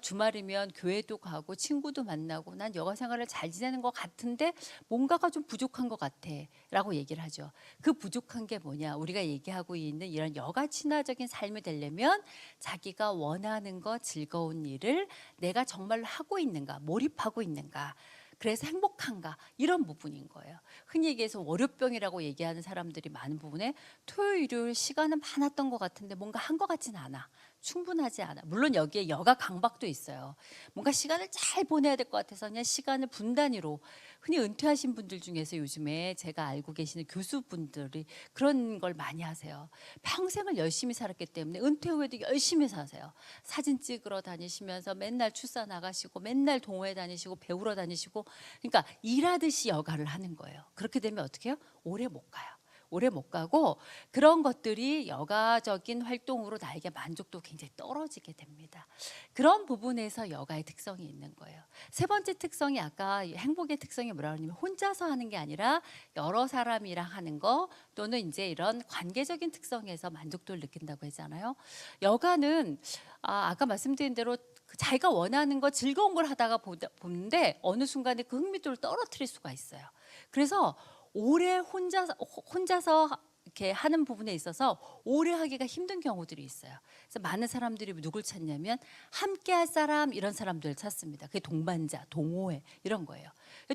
주말이면 교회도 가고 친구도 만나고 난 여가 생활을 잘 지내는 것 같은데 뭔가가 좀 부족한 것 같아 라고 얘기를 하죠. 그 부족한 게 뭐냐, 우리가 얘기하고 있는 이런 여가 친화적인 삶이 되려면 자기가 원하는 것, 즐거운 일을 내가 정말로 하고 있는가, 몰입하고 있는가, 그래서 행복한가, 이런 부분인 거예요. 흔히 얘기해서 월요병이라고 얘기하는 사람들이 많은 부분에 토요일, 일요일 시간은 많았던 것 같은데 뭔가 한 것 같지는 않아. 충분하지 않아. 물론 여기에 여가 강박도 있어요. 뭔가 시간을 잘 보내야 될 것 같아서 그냥 시간을 분단위로, 흔히 은퇴하신 분들 중에서 요즘에 제가 알고 계시는 교수분들이 그런 걸 많이 하세요. 평생을 열심히 살았기 때문에 은퇴 후에도 열심히 사세요. 사진 찍으러 다니시면서 맨날 출사 나가시고 맨날 동호회 다니시고 배우러 다니시고, 그러니까 일하듯이 여가를 하는 거예요. 그렇게 되면 어떻게 해요? 오래 못 가요. 오래 못 가고 그런 것들이 여가적인 활동으로 나에게 만족도 굉장히 떨어지게 됩니다. 그런 부분에서 여가의 특성이 있는 거예요. 세 번째 특성이 아까 행복의 특성이 뭐라 그러냐면 혼자서 하는 게 아니라 여러 사람이랑 하는 거 또는 이제 이런 관계적인 특성에서 만족도를 느낀다고 했잖아요. 여가는 아까 말씀드린 대로 자기가 원하는 거 즐거운 걸 하다가 보는데 어느 순간에 그 흥미도를 떨어뜨릴 수가 있어요. 그래서 오래 혼자서 이렇게 하는 부분에 있어서 오래 하기가 힘든 경우들이 있어요. 그래서 많은 사람들이 누굴 찾냐면 함께 할 사람, 이런 사람들을 찾습니다. 그게 동반자, 동호회 이런 거예요.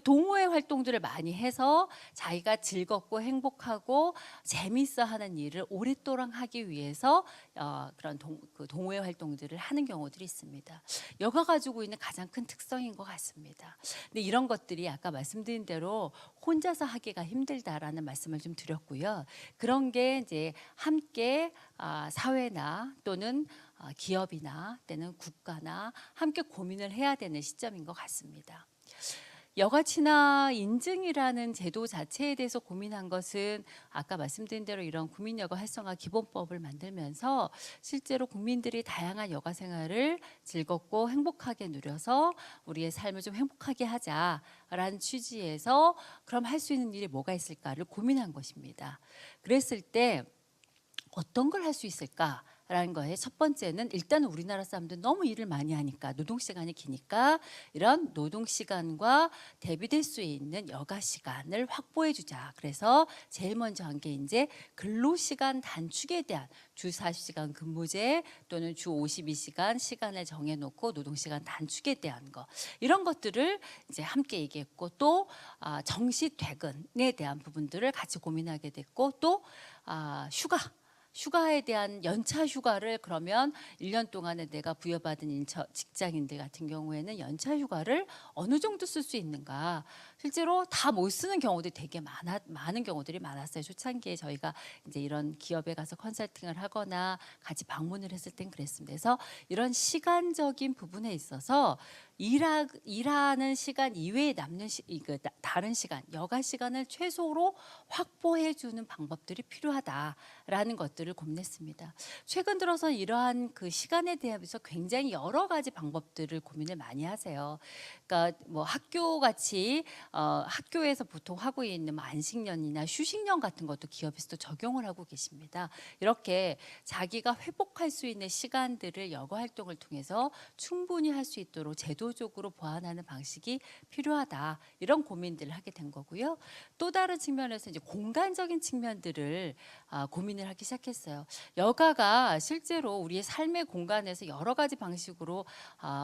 동호회 활동들을 많이 해서 자기가 즐겁고 행복하고 재밌어 하는 일을 오랫동안 하기 위해서 그런 동호회 활동들을 하는 경우들이 있습니다. 여가 가지고 있는 가장 큰 특성인 것 같습니다. 근데 이런 것들이 아까 말씀드린 대로 혼자서 하기가 힘들다라는 말씀을 좀 드렸고요. 그런 게 이제 함께 사회나 또는 기업이나 또는 국가나 함께 고민을 해야 되는 시점인 것 같습니다. 여가 친화 인증이라는 제도 자체에 대해서 고민한 것은 아까 말씀드린 대로 이런 국민여가 활성화 기본법을 만들면서 실제로 국민들이 다양한 여가 생활을 즐겁고 행복하게 누려서 우리의 삶을 좀 행복하게 하자라는 취지에서 그럼 할 수 있는 일이 뭐가 있을까를 고민한 것입니다. 그랬을 때 어떤 걸 할 수 있을까? 라는 거에 첫 번째는 일단 우리나라 사람들 너무 일을 많이 하니까 노동시간이 기니까 이런 노동시간과 대비될 수 있는 여가 시간을 확보해 주자. 그래서 제일 먼저 한 게 이제 근로시간 단축에 대한 주 40시간 근무제 또는 주 52시간 시간을 정해놓고 노동시간 단축에 대한 거, 이런 것들을 이제 함께 얘기했고 또 정시 퇴근에 대한 부분들을 같이 고민하게 됐고 또 휴가에 대한 연차 휴가를 그러면 1년 동안에 내가 부여받은 직장인들 같은 경우에는 연차 휴가를 어느 정도 쓸 수 있는가. 실제로 다 못 쓰는 경우들이 되게 많은 경우들이 많았어요. 초창기에 저희가 이제 이런 기업에 가서 컨설팅을 하거나 같이 방문을 했을 땐 그랬습니다. 그래서 이런 시간적인 부분에 있어서 일하는 시간 이외에 남는 다른 시간, 여가 시간을 최소로 확보해 주는 방법들이 필요하다라는 것들을 고민했습니다. 최근 들어서 이러한 그 시간에 대해서 굉장히 여러 가지 방법들을 고민을 많이 하세요. 그러니까 뭐 학교 같이 학교에서 보통 하고 있는 뭐 안식년이나 휴식년 같은 것도 기업에서도 적용을 하고 계십니다. 이렇게 자기가 회복할 수 있는 시간들을 여가 활동을 통해서 충분히 할 수 있도록 제도 구조적으로 보완하는 방식이 필요하다. 이런 고민들을 하게 된 거고요. 또 다른 측면에서 이제 공간적인 측면들을 고민을 하기 시작했어요. 여가가 실제로 우리의 삶의 공간에서 여러 가지 방식으로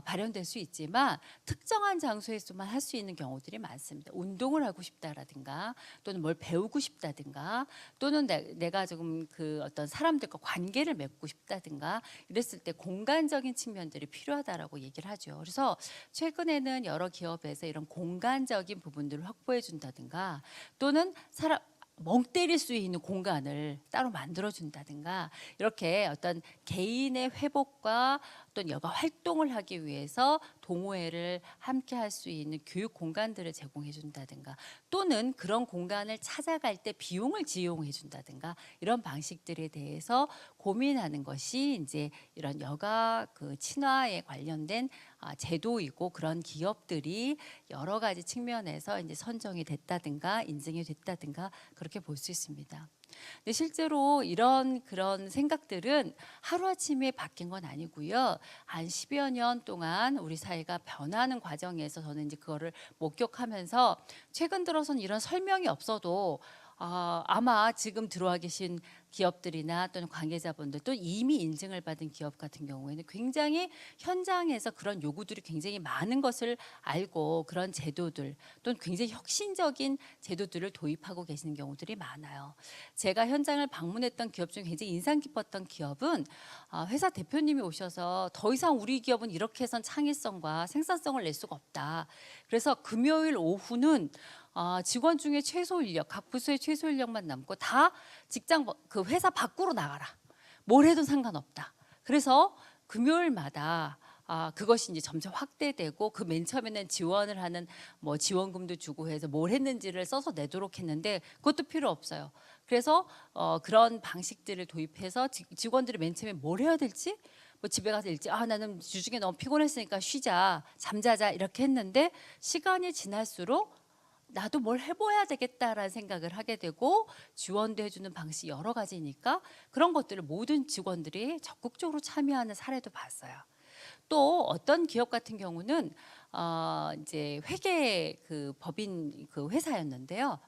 발현될 수 있지만 특정한 장소에서만 할 수 있는 경우들이 많습니다. 운동을 하고 싶다라든가 또는 뭘 배우고 싶다든가 또는 내가 조금 그 어떤 사람들과 관계를 맺고 싶다든가 이랬을 때 공간적인 측면들이 필요하다라고 얘기를 하죠. 그래서 최근에는 여러 기업에서 이런 공간적인 부분들을 확보해 준다든가 또는 멍 때릴 수 있는 공간을 따로 만들어준다든가 이렇게 어떤 개인의 회복과 어떤 여가 활동을 하기 위해서 동호회를 함께 할 수 있는 교육 공간들을 제공해 준다든가 또는 그런 공간을 찾아갈 때 비용을 지용해 준다든가 이런 방식들에 대해서 고민하는 것이 이제 이런 여가 그 친화에 관련된 제도이고 그런 기업들이 여러 가지 측면에서 이제 선정이 됐다든가 인증이 됐다든가 그렇게 볼 수 있습니다. 근데 실제로 그런 생각들은 하루아침에 바뀐 건 아니고요. 한 10여 년 동안 우리 사회가 변하는 과정에서 저는 이제 그거를 목격하면서 최근 들어서는 이런 설명이 없어도 아마 지금 들어와 계신 기업들이나 또는 관계자분들 또 이미 인증을 받은 기업 같은 경우에는 굉장히 현장에서 그런 요구들이 굉장히 많은 것을 알고 그런 제도들 또는 굉장히 혁신적인 제도들을 도입하고 계시는 경우들이 많아요. 제가 현장을 방문했던 기업 중에 굉장히 인상 깊었던 기업은 회사 대표님이 오셔서 더 이상 우리 기업은 이렇게 해선 창의성과 생산성을 낼 수가 없다. 그래서 금요일 오후는 직원 중에 최소 인력, 각 부서의 최소 인력만 남고 다 직장 그 회사 밖으로 나가라. 뭘 해도 상관없다. 그래서 금요일마다 그것이 이제 점점 확대되고 그 맨 처음에는 지원을 하는 뭐 지원금도 주고 해서 뭘 했는지를 써서 내도록 했는데 그것도 필요 없어요. 그래서 그런 방식들을 도입해서 직원들이 맨 처음에 뭘 해야 될지 뭐 집에 가서 일찍 나는 주중에 너무 피곤했으니까 쉬자, 잠자자 이렇게 했는데 시간이 지날수록 나도 뭘 해봐야 되겠다라는 생각을 하게 되고 지원도 해주는 방식이 여러 가지니까 그런 것들을 모든 직원들이 적극적으로 참여하는 사례도 봤어요. 또 어떤 기업 같은 경우는 이제 회계 그 법인 그 회사였는데요.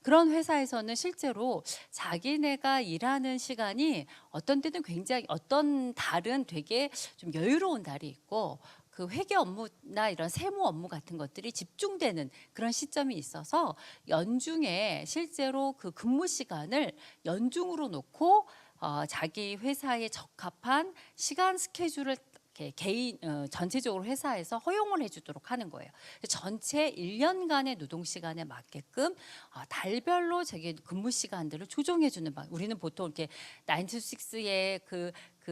그런 회사에서는 실제로 자기네가 일하는 시간이 어떤 때는 굉장히 어떤 달은 되게 좀 여유로운 달이 있고 그 회계 업무나 이런 세무 업무 같은 것들이 집중되는 그런 시점이 있어서 연중에 실제로 그 근무 시간을 연중으로 놓고 자기 회사에 적합한 시간 스케줄을 개인 전체적으로 회사에서 허용을 해주도록 하는 거예요. 전체 1년간의 노동 시간에 맞게끔 달별로 자기 근무 시간들을 조정해주는 방. 우리는 보통 이렇게 9 to 6의 그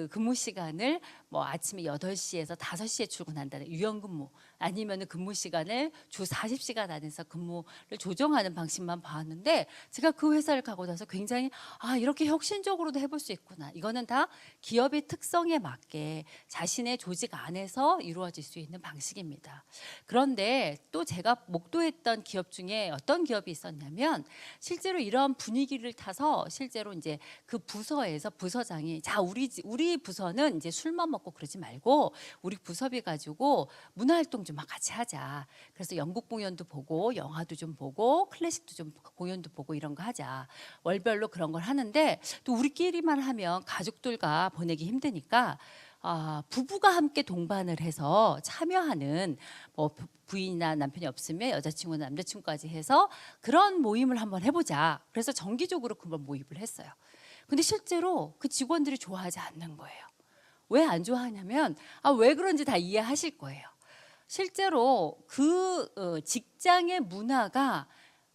근무 시간을 뭐 아침에 8시에서 5시에 출근한다는 유연근무 아니면은 근무 시간을 주 40시간 안에서 근무를 조정하는 방식만 봤는데 제가 그 회사를 가고 나서 굉장히 이렇게 혁신적으로도 해볼 수 있구나. 이거는 다 기업의 특성에 맞게 자신의 조직 안에서 이루어질 수 있는 방식입니다. 그런데 또 제가 목도했던 기업 중에 어떤 기업이 있었냐면 실제로 이런 분위기를 타서 실제로 이제 그 부서에서 부서장이 우리 부서는 이제 술만 먹고 그러지 말고 우리 부서비 가지고 문화활동 좀 같이 하자. 그래서 연극 공연도 보고 영화도 좀 보고 클래식도 좀 공연도 보고 이런 거 하자. 월별로 그런 걸 하는데 또 우리끼리만 하면 가족들과 보내기 힘드니까 부부가 함께 동반을 해서 참여하는 뭐 부인이나 남편이 없으면 여자친구나 남자친구까지 해서 그런 모임을 한번 해보자. 그래서 정기적으로 그런 모임을 했어요. 근데 실제로 그 직원들이 좋아하지 않는 거예요. 왜 안 좋아하냐면 왜 그런지 다 이해하실 거예요. 실제로 그 직장의 문화가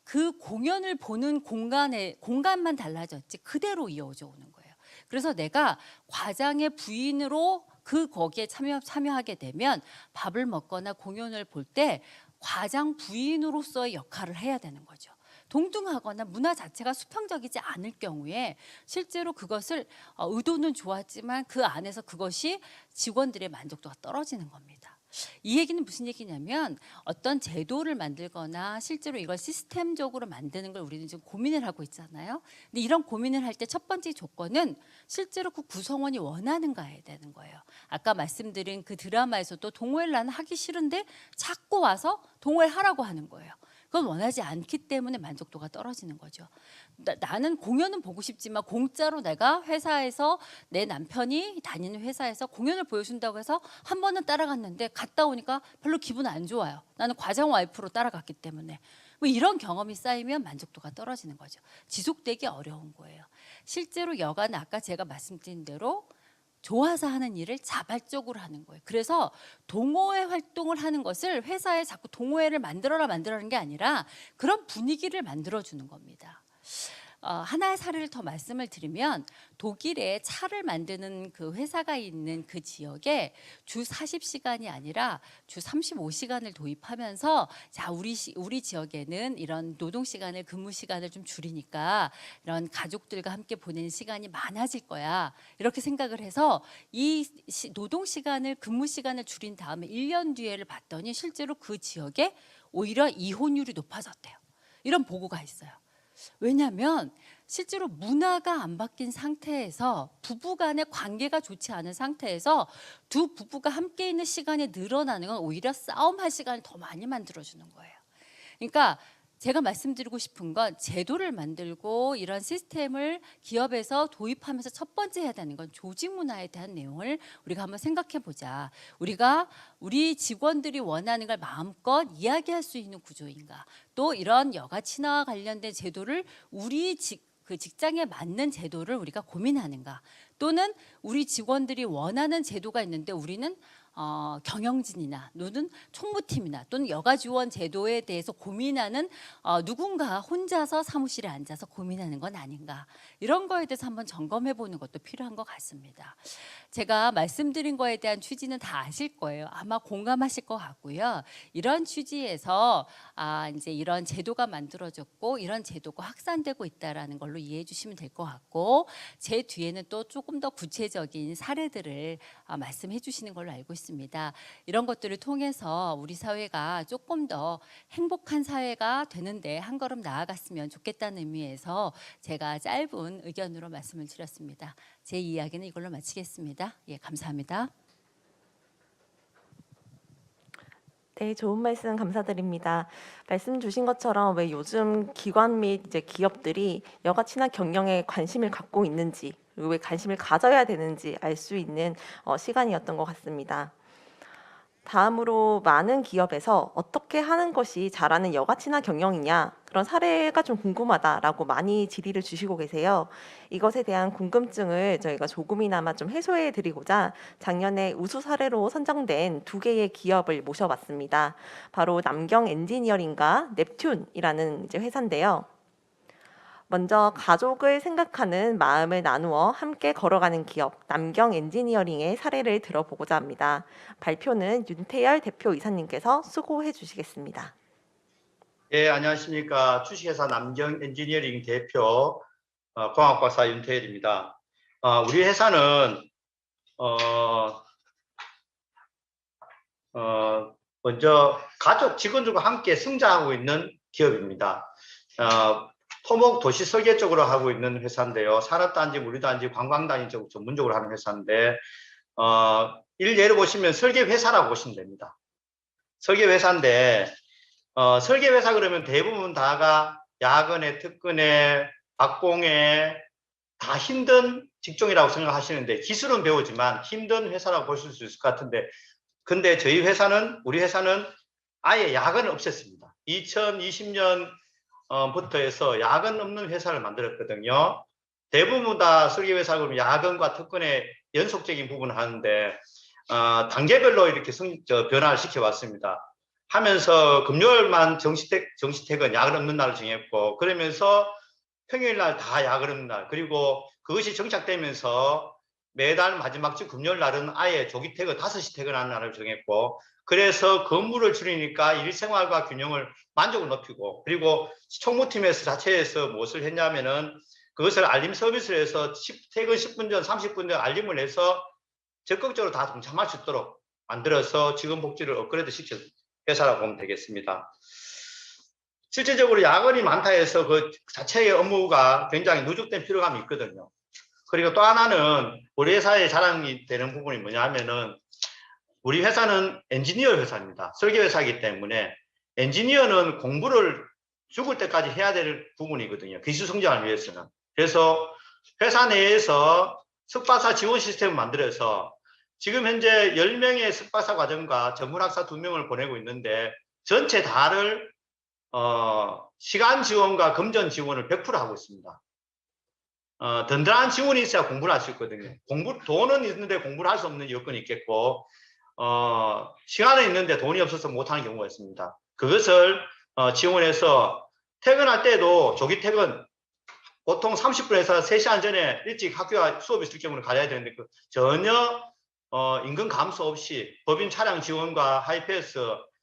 그 공연을 보는 공간만 달라졌지 그대로 이어져 오는 거예요. 그래서 내가 과장의 부인으로 거기에 참여하게 되면 밥을 먹거나 공연을 볼 때 과장 부인으로서의 역할을 해야 되는 거죠. 동등하거나 문화 자체가 수평적이지 않을 경우에 실제로 그것을 의도는 좋았지만 그 안에서 그것이 직원들의 만족도가 떨어지는 겁니다. 이 얘기는 무슨 얘기냐면 어떤 제도를 만들거나 실제로 이걸 시스템적으로 만드는 걸 우리는 지금 고민을 하고 있잖아요. 근데 이런 고민을 할 때 첫 번째 조건은 실제로 그 구성원이 원하는가야 되는 거예요. 아까 말씀드린 그 드라마에서도 동호회를 나는 하기 싫은데 자꾸 와서 동호회를 하라고 하는 거예요. 그건 원하지 않기 때문에 만족도가 떨어지는 거죠. 나는 공연은 보고 싶지만 공짜로 내가 회사에서 내 남편이 다니는 회사에서 공연을 보여준다고 해서 한 번은 따라갔는데 갔다 오니까 별로 기분 안 좋아요. 나는 과장 와이프로 따라갔기 때문에. 뭐 이런 경험이 쌓이면 만족도가 떨어지는 거죠. 지속되기 어려운 거예요. 실제로 여가는 아까 제가 말씀드린 대로 좋아서 하는 일을 자발적으로 하는 거예요. 그래서 동호회 활동을 하는 것을 회사에 자꾸 동호회를 만들어라는 게 아니라 그런 분위기를 만들어주는 겁니다. 하나의 사례를 더 말씀을 드리면 독일에 차를 만드는 그 회사가 있는 그 지역에 주 40시간이 아니라 주 35시간을 도입하면서 자 우리 지역에는 이런 노동 시간을 근무 시간을 좀 줄이니까 이런 가족들과 함께 보내는 시간이 많아질 거야. 이렇게 생각을 해서 이 노동 시간을 근무 시간을 줄인 다음에 1년 뒤에를 봤더니 실제로 그 지역에 오히려 이혼율이 높아졌대요. 이런 보고가 있어요. 왜냐하면 실제로 문화가 안 바뀐 상태에서 부부 간의 관계가 좋지 않은 상태에서 두 부부가 함께 있는 시간이 늘어나는 건 오히려 싸움할 시간을 더 많이 만들어주는 거예요. 그러니까 제가 말씀드리고 싶은 건 제도를 만들고 이런 시스템을 기업에서 도입하면서 첫 번째 해야 되는 건 조직 문화에 대한 내용을 우리가 한번 생각해 보자. 우리가 우리 직원들이 원하는 걸 마음껏 이야기할 수 있는 구조인가. 또 이런 여가 친화와 관련된 제도를 우리 그 직장에 맞는 제도를 우리가 고민하는가. 또는 우리 직원들이 원하는 제도가 있는데 우리는 경영진이나 또는 총무팀이나 또는 여가지원 제도에 대해서 고민하는 누군가 혼자서 사무실에 앉아서 고민하는 건 아닌가. 이런 거에 대해서 한번 점검해 보는 것도 필요한 것 같습니다. 제가 말씀드린 거에 대한 취지는 다 아실 거예요. 아마 공감하실 것 같고요. 이런 취지에서 이제 이런 제도가 만들어졌고 이런 제도가 확산되고 있다라는 걸로 이해해 주시면 될 것 같고 제 뒤에는 또 조금 더 구체적인 사례들을 말씀해 주시는 걸로 알고 있습니다. 이런 것들을 통해서 우리 사회가 조금 더 행복한 사회가 되는데 한 걸음 나아갔으면 좋겠다는 의미에서 제가 짧은 의견으로 말씀을 드렸습니다. 제 이야기는 이걸로 마치겠습니다. 예, 감사합니다. 네, 좋은 말씀 감사드립니다. 말씀 주신 것처럼 왜 요즘 기관 및 이제 기업들이 여가 친화 경영에 관심을 갖고 있는지 그리고 왜 관심을 가져야 되는지 알 수 있는 시간이었던 것 같습니다. 다음으로 많은 기업에서 어떻게 하는 것이 잘하는 여가 친화 경영이냐 그런 사례가 좀 궁금하다라고 많이 질의를 주시고 계세요. 이것에 대한 궁금증을 저희가 조금이나마 좀 해소해 드리고자 작년에 우수 사례로 선정된 2개의 기업을 모셔봤습니다. 바로 남경 엔지니어링과 넵튠이라는 이제 회사인데요. 먼저 가족을 생각하는 마음을 나누어 함께 걸어가는 기업 남경 엔지니어링의 사례를 들어보고자 합니다. 발표는 윤태열 대표이사님께서 수고해 주시겠습니다. 예, 안녕하십니까. 주식회사 남경 엔지니어링 대표 공학박사 윤태열입니다. 우리 회사는 먼저 가족 직원들과 함께 성장하고 있는 기업입니다. 토목 도시 설계 쪽으로 하고 있는 회사인데요. 산업단지, 무료단지, 관광단지 쪽 전문적으로 하는 회사인데 예를 보시면 설계회사라고 보시면 됩니다. 설계회사인데 설계회사 그러면 대부분 다가 야근에, 특근에, 박봉에 다 힘든 직종이라고 생각하시는데 기술은 배우지만 힘든 회사라고 보실 수 있을 것 같은데 근데 저희 회사는 우리 회사는 아예 야근을 없앴습니다. 2020년 부터 해서 야근 없는 회사를 만들었거든요. 대부분 다 설계회사 그러면 야근과 특근의 연속적인 부분을 하는데 단계별로 이렇게 변화를 시켜왔습니다. 하면서 금요일만 정시퇴근 야근 없는 날을 정했고 그러면서 평일날 다 야근 없는 날 그리고 그것이 정착되면서 매달 마지막 주 금요일 날은 아예 조기 퇴근 5시 퇴근하는 날을 정했고 그래서 근무를 줄이니까 일생활과 균형을 만족을 높이고 그리고 총무팀에서 자체에서 무엇을 했냐면은 그것을 알림 서비스를 해서 퇴근 10분 전 30분 전 알림을 해서 적극적으로 다 동참할 수 있도록 만들어서 직원 복지를 업그레이드 시킨 회사라고 보면 되겠습니다. 실질적으로 야근이 많다 해서 그 자체의 업무가 굉장히 누적된 피로감이 있거든요. 그리고 또 하나는 우리 회사의 자랑이 되는 부분이 뭐냐면은 우리 회사는 엔지니어 회사입니다. 설계 회사이기 때문에 엔지니어는 공부를 죽을 때까지 해야 될 부분이거든요. 기술 성장을 위해서는. 그래서 회사 내에서 석박사 지원 시스템을 만들어서 지금 현재 10명의 석박사 과정과 전문학사 2명을 보내고 있는데 전체 다를 시간 지원과 금전 지원을 100% 하고 있습니다. 든든한 지원이 있어야 공부를 할 수 있거든요. 돈은 있는데 공부를 할 수 없는 여건이 있겠고 시간은 있는데 돈이 없어서 못하는 경우가 있습니다. 그것을 지원해서 퇴근할 때도 조기 퇴근 보통 30분에서 3시간 전에 일찍 학교와 수업이 있을 경우는 가야 되는데 전혀 임금 감소 없이 법인 차량 지원과 하이패스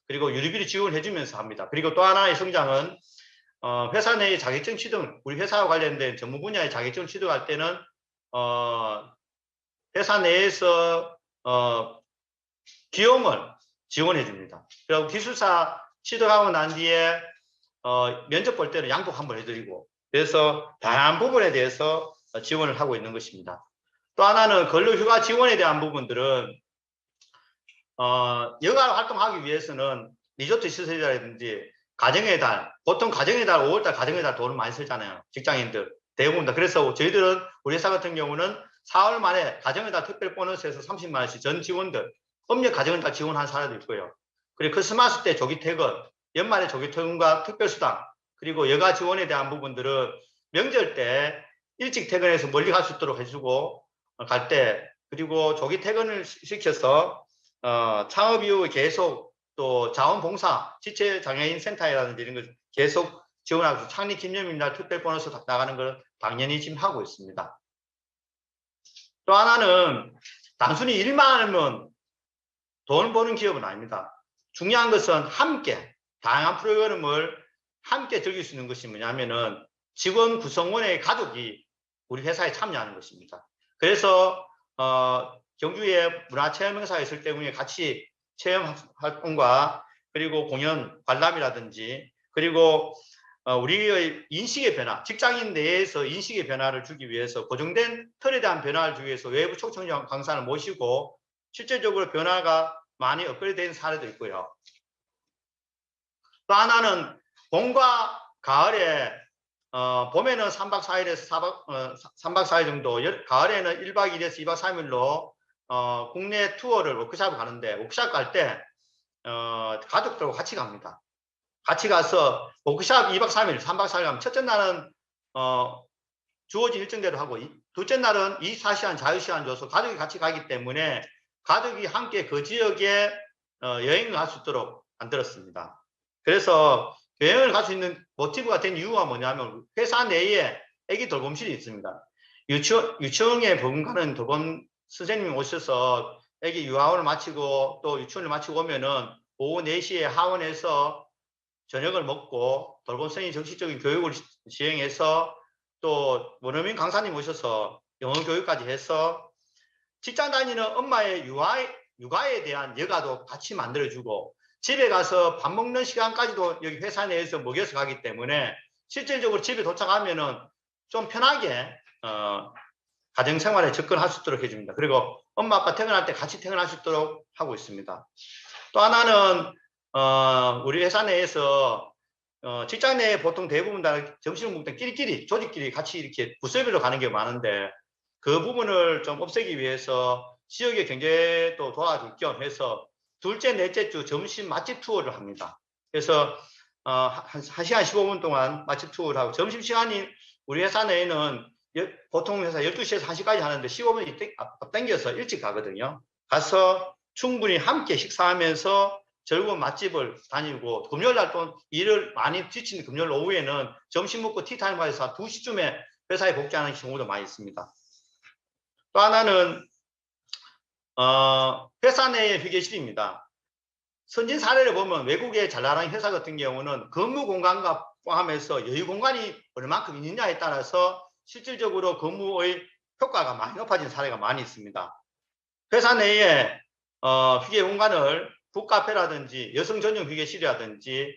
그리고 유리비리 지원을 해주면서 합니다. 그리고 또 하나의 성장은 회사 내의 자격증 취득, 우리 회사와 관련된 전문 분야의 자격증 취득할 때는 회사 내에서 비용을 지원해 줍니다. 그리고 기술사 취득하고 난 뒤에 면접 볼 때는 양복 한번 해드리고 그래서 다양한 부분에 대해서 지원을 하고 있는 것입니다. 또 하나는 근로휴가 지원에 대한 부분들은 여가 활동하기 위해서는 리조트 시설이라든지 가정의 달, 보통 가정의 달 5월달 가정의 달 돈을 많이 쓰잖아요. 직장인들 대부분 다. 그래서 저희들은 우리 회사 같은 경우는 4월 말에 가정의 달 특별 보너스에서 30만 원씩 전 직원들 음력 가정의 달 지원한 사례도 있고요. 그리고 크리스마스 때 조기 퇴근, 연말에 조기 퇴근과 특별 수당 그리고 여가 지원에 대한 부분들은 명절 때 일찍 퇴근해서 멀리 갈 수 있도록 해주고 갈 때 그리고 조기 퇴근을 시켜서 창업 이후 계속 또 자원봉사, 지체장애인 센터라든지 이런 걸 계속 지원하고 창립 기념일날 특별 보너스 나가는 걸 당연히 지금 하고 있습니다. 또 하나는 단순히 일만 하면 돈 버는 기업은 아닙니다. 중요한 것은 함께 다양한 프로그램을 함께 즐길 수 있는 것이 뭐냐면은 직원 구성원의 가족이 우리 회사에 참여하는 것입니다. 그래서 경주에 문화체험행사가 있을 때문에 같이 체험 활동과 그리고 공연 관람이라든지 그리고 우리의 인식의 변화, 직장인 내에서 인식의 변화를 주기 위해서 고정된 틀에 대한 변화를 주기 위해서 외부 초청 강사를 모시고 실질적으로 변화가 많이 업그레이드된 사례도 있고요. 또 하나는 봄과 가을에 봄에는 3박 4일에서 3박 4일 정도, 가을에는 1박 2일에서 2박 3일로 국내 투어를 워크숍을 가는데 워크숍 갈 때 가족들하고 같이 갑니다. 같이 가서 워크숍 2박 3일, 3박 4일 가면 첫째 날은 주어진 일정대로 하고 둘째 날은 24시간 자유시간 줘서 가족이 같이 가기 때문에 가족이 함께 그 지역에 여행을 갈 수 있도록 만들었습니다. 그래서 여행을 갈 수 있는 모티브가 된 이유가 뭐냐면 회사 내에 애기 돌봄실이 있습니다. 유치원에 버금가는 돌봄 선생님이 오셔서 애기 유아원을 마치고 또 유치원을 마치고 오면은 오후 4시에 하원에서 저녁을 먹고 돌봄 선생님 정식적인 교육을 시행해서 또 원어민 강사님 오셔서 영어 교육까지 해서 직장 다니는 엄마의 육아에 대한 여가도 같이 만들어주고 집에 가서 밥 먹는 시간까지도 여기 회사 내에서 먹여서 가기 때문에 실질적으로 집에 도착하면은 좀 편하게 가정생활에 접근할 수 있도록 해줍니다. 그리고 엄마 아빠 퇴근할 때 같이 퇴근할 수 있도록 하고 있습니다. 또 하나는 우리 회사 내에서 직장 내에 보통 대부분 다 점심을 먹을 때 끼리끼리 조직끼리 같이 이렇게 부서별로 가는 게 많은데 그 부분을 좀 없애기 위해서 지역의 경제도 도와줄 겸 해서 둘째, 넷째 주 점심 맛집 투어를 합니다. 그래서 1시간 15분 동안 맛집 투어를 하고 점심시간이 우리 회사 내에는 보통 회사 12시에서 1시까지 하는데 15분이 앞당겨서 일찍 가거든요. 가서 충분히 함께 식사하면서 즐거운 맛집을 다니고 금요일날 또 일을 많이 지친 금요일 오후에는 점심 먹고 티타임 가서 2시쯤에 회사에 복귀하는 경우도 많이 있습니다. 또 하나는 회사 내의 휴게실입니다. 선진 사례를 보면 외국의 잘 나가는 회사 같은 경우는 근무 공간과 포함해서 여유 공간이 얼마만큼 있느냐에 따라서 실질적으로 근무의 효과가 많이 높아진 사례가 많이 있습니다. 회사 내에 휴게 공간을 북카페라든지 여성 전용 휴게실이라든지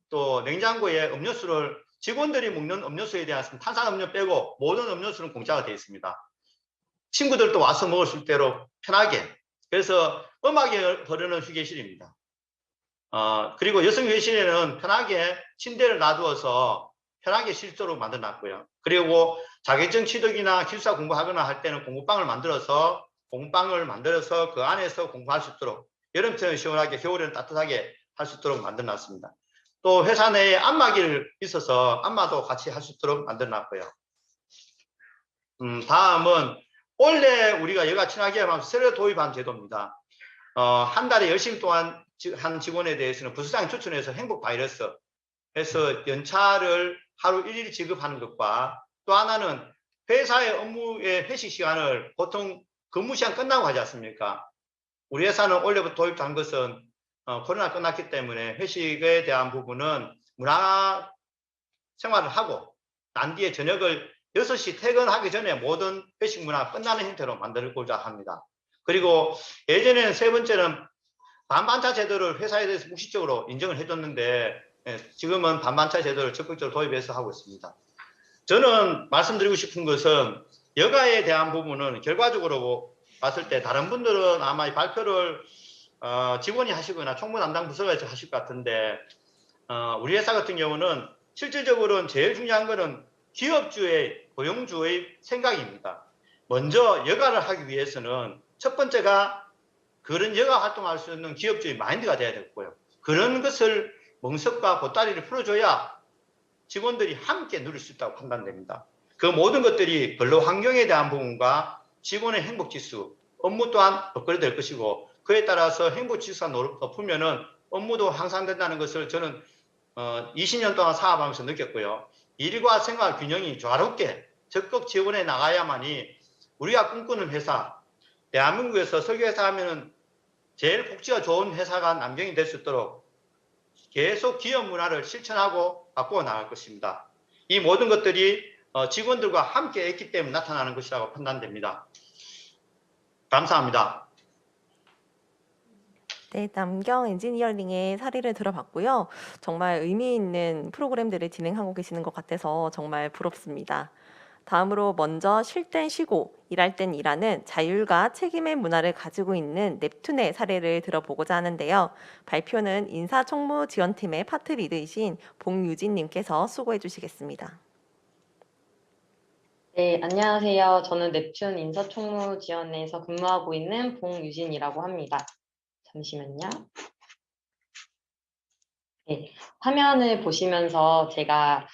또 냉장고에 음료수를 직원들이 먹는 음료수에 대한 탄산음료 빼고 모든 음료수는 공짜가 되어 있습니다. 친구들도 와서 먹을 수 있도록 편하게. 그래서 음악이 흐르는 휴게실입니다. 그리고 여성 휴게실에는 편하게 침대를 놔두어서 편하게 쉴 수 있도록 만들어놨고요. 그리고 자격증 취득이나 기숙사 공부하거나 할 때는 공부방을 만들어서 그 안에서 공부할 수 있도록 여름철은 시원하게 겨울에는 따뜻하게 할 수 있도록 만들어놨습니다. 또 회사 내에 안마기를 있어서 안마도 같이 할 수 있도록 만들어놨고요. 다음은 원래 우리가 여가 친화기업하면서 새로 도입한 제도입니다. 한 달에 열심히 동안 한 직원에 대해서는 부서장이 추천해서 행복 바이러스 해서 연차를 하루 1일 지급하는 것과 또 하나는 회사의 업무의 회식 시간을 보통 근무 시간 끝나고 하지 않습니까? 우리 회사는 원래부터 도입한 것은 코로나 끝났기 때문에 회식에 대한 부분은 문화 생활을 하고 난 뒤에 저녁을 6시 퇴근하기 전에 모든 회식 문화가 끝나는 형태로 만들고자 합니다. 그리고 예전에는 세 번째는 반반차 제도를 회사에 대해서 묵시적으로 인정을 해줬는데 지금은 반반차 제도를 적극적으로 도입해서 하고 있습니다. 저는 말씀드리고 싶은 것은 여가에 대한 부분은 결과적으로 봤을 때 다른 분들은 아마 이 발표를 직원이 하시거나 총무 담당 부서가 하실 것 같은데 우리 회사 같은 경우는 실질적으로는 제일 중요한 것은 기업주의 고용주의 생각입니다. 먼저 여가를 하기 위해서는 첫 번째가 그런 여가 활동할 수 있는 기업주의 마인드가 돼야 되고요. 그런 것을 멍석과 보따리를 풀어줘야 직원들이 함께 누릴 수 있다고 판단됩니다. 그 모든 것들이 근로 환경에 대한 부분과 직원의 행복 지수, 업무 또한 업그레이드 될 것이고 그에 따라서 행복 지수가 높으면은 업무도 향상된다는 것을 저는 20년 동안 사업하면서 느꼈고요. 일과 생활 균형이 조화롭게 적극 지원해 나가야만이 우리가 꿈꾸는 회사, 대한민국에서 석유회사 하면은 제일 복지가 좋은 회사가 남경이 될 수 있도록 계속 기업 문화를 실천하고 바꾸어 나갈 것입니다. 이 모든 것들이 직원들과 함께 했기 때문에 나타나는 것이라고 판단됩니다. 감사합니다. 네, 남경 엔지니어링의 사례를 들어봤고요. 정말 의미 있는 프로그램들을 진행하고 계시는 것 같아서 정말 부럽습니다. 다음으로 먼저 쉴 땐 쉬고 일할 땐 일하는 자율과 책임의 문화를 가지고 있는 넵튠의 사례를 들어보고자 하는데요. 발표는 인사총무지원팀의 파트 리드이신 봉유진님께서 수고해 주시겠습니다. 네, 안녕하세요. 저는 넵튠 인사총무지원에서 근무하고 있는 봉유진이라고 합니다. 잠시만요. 네, 화면을 보시면서 제가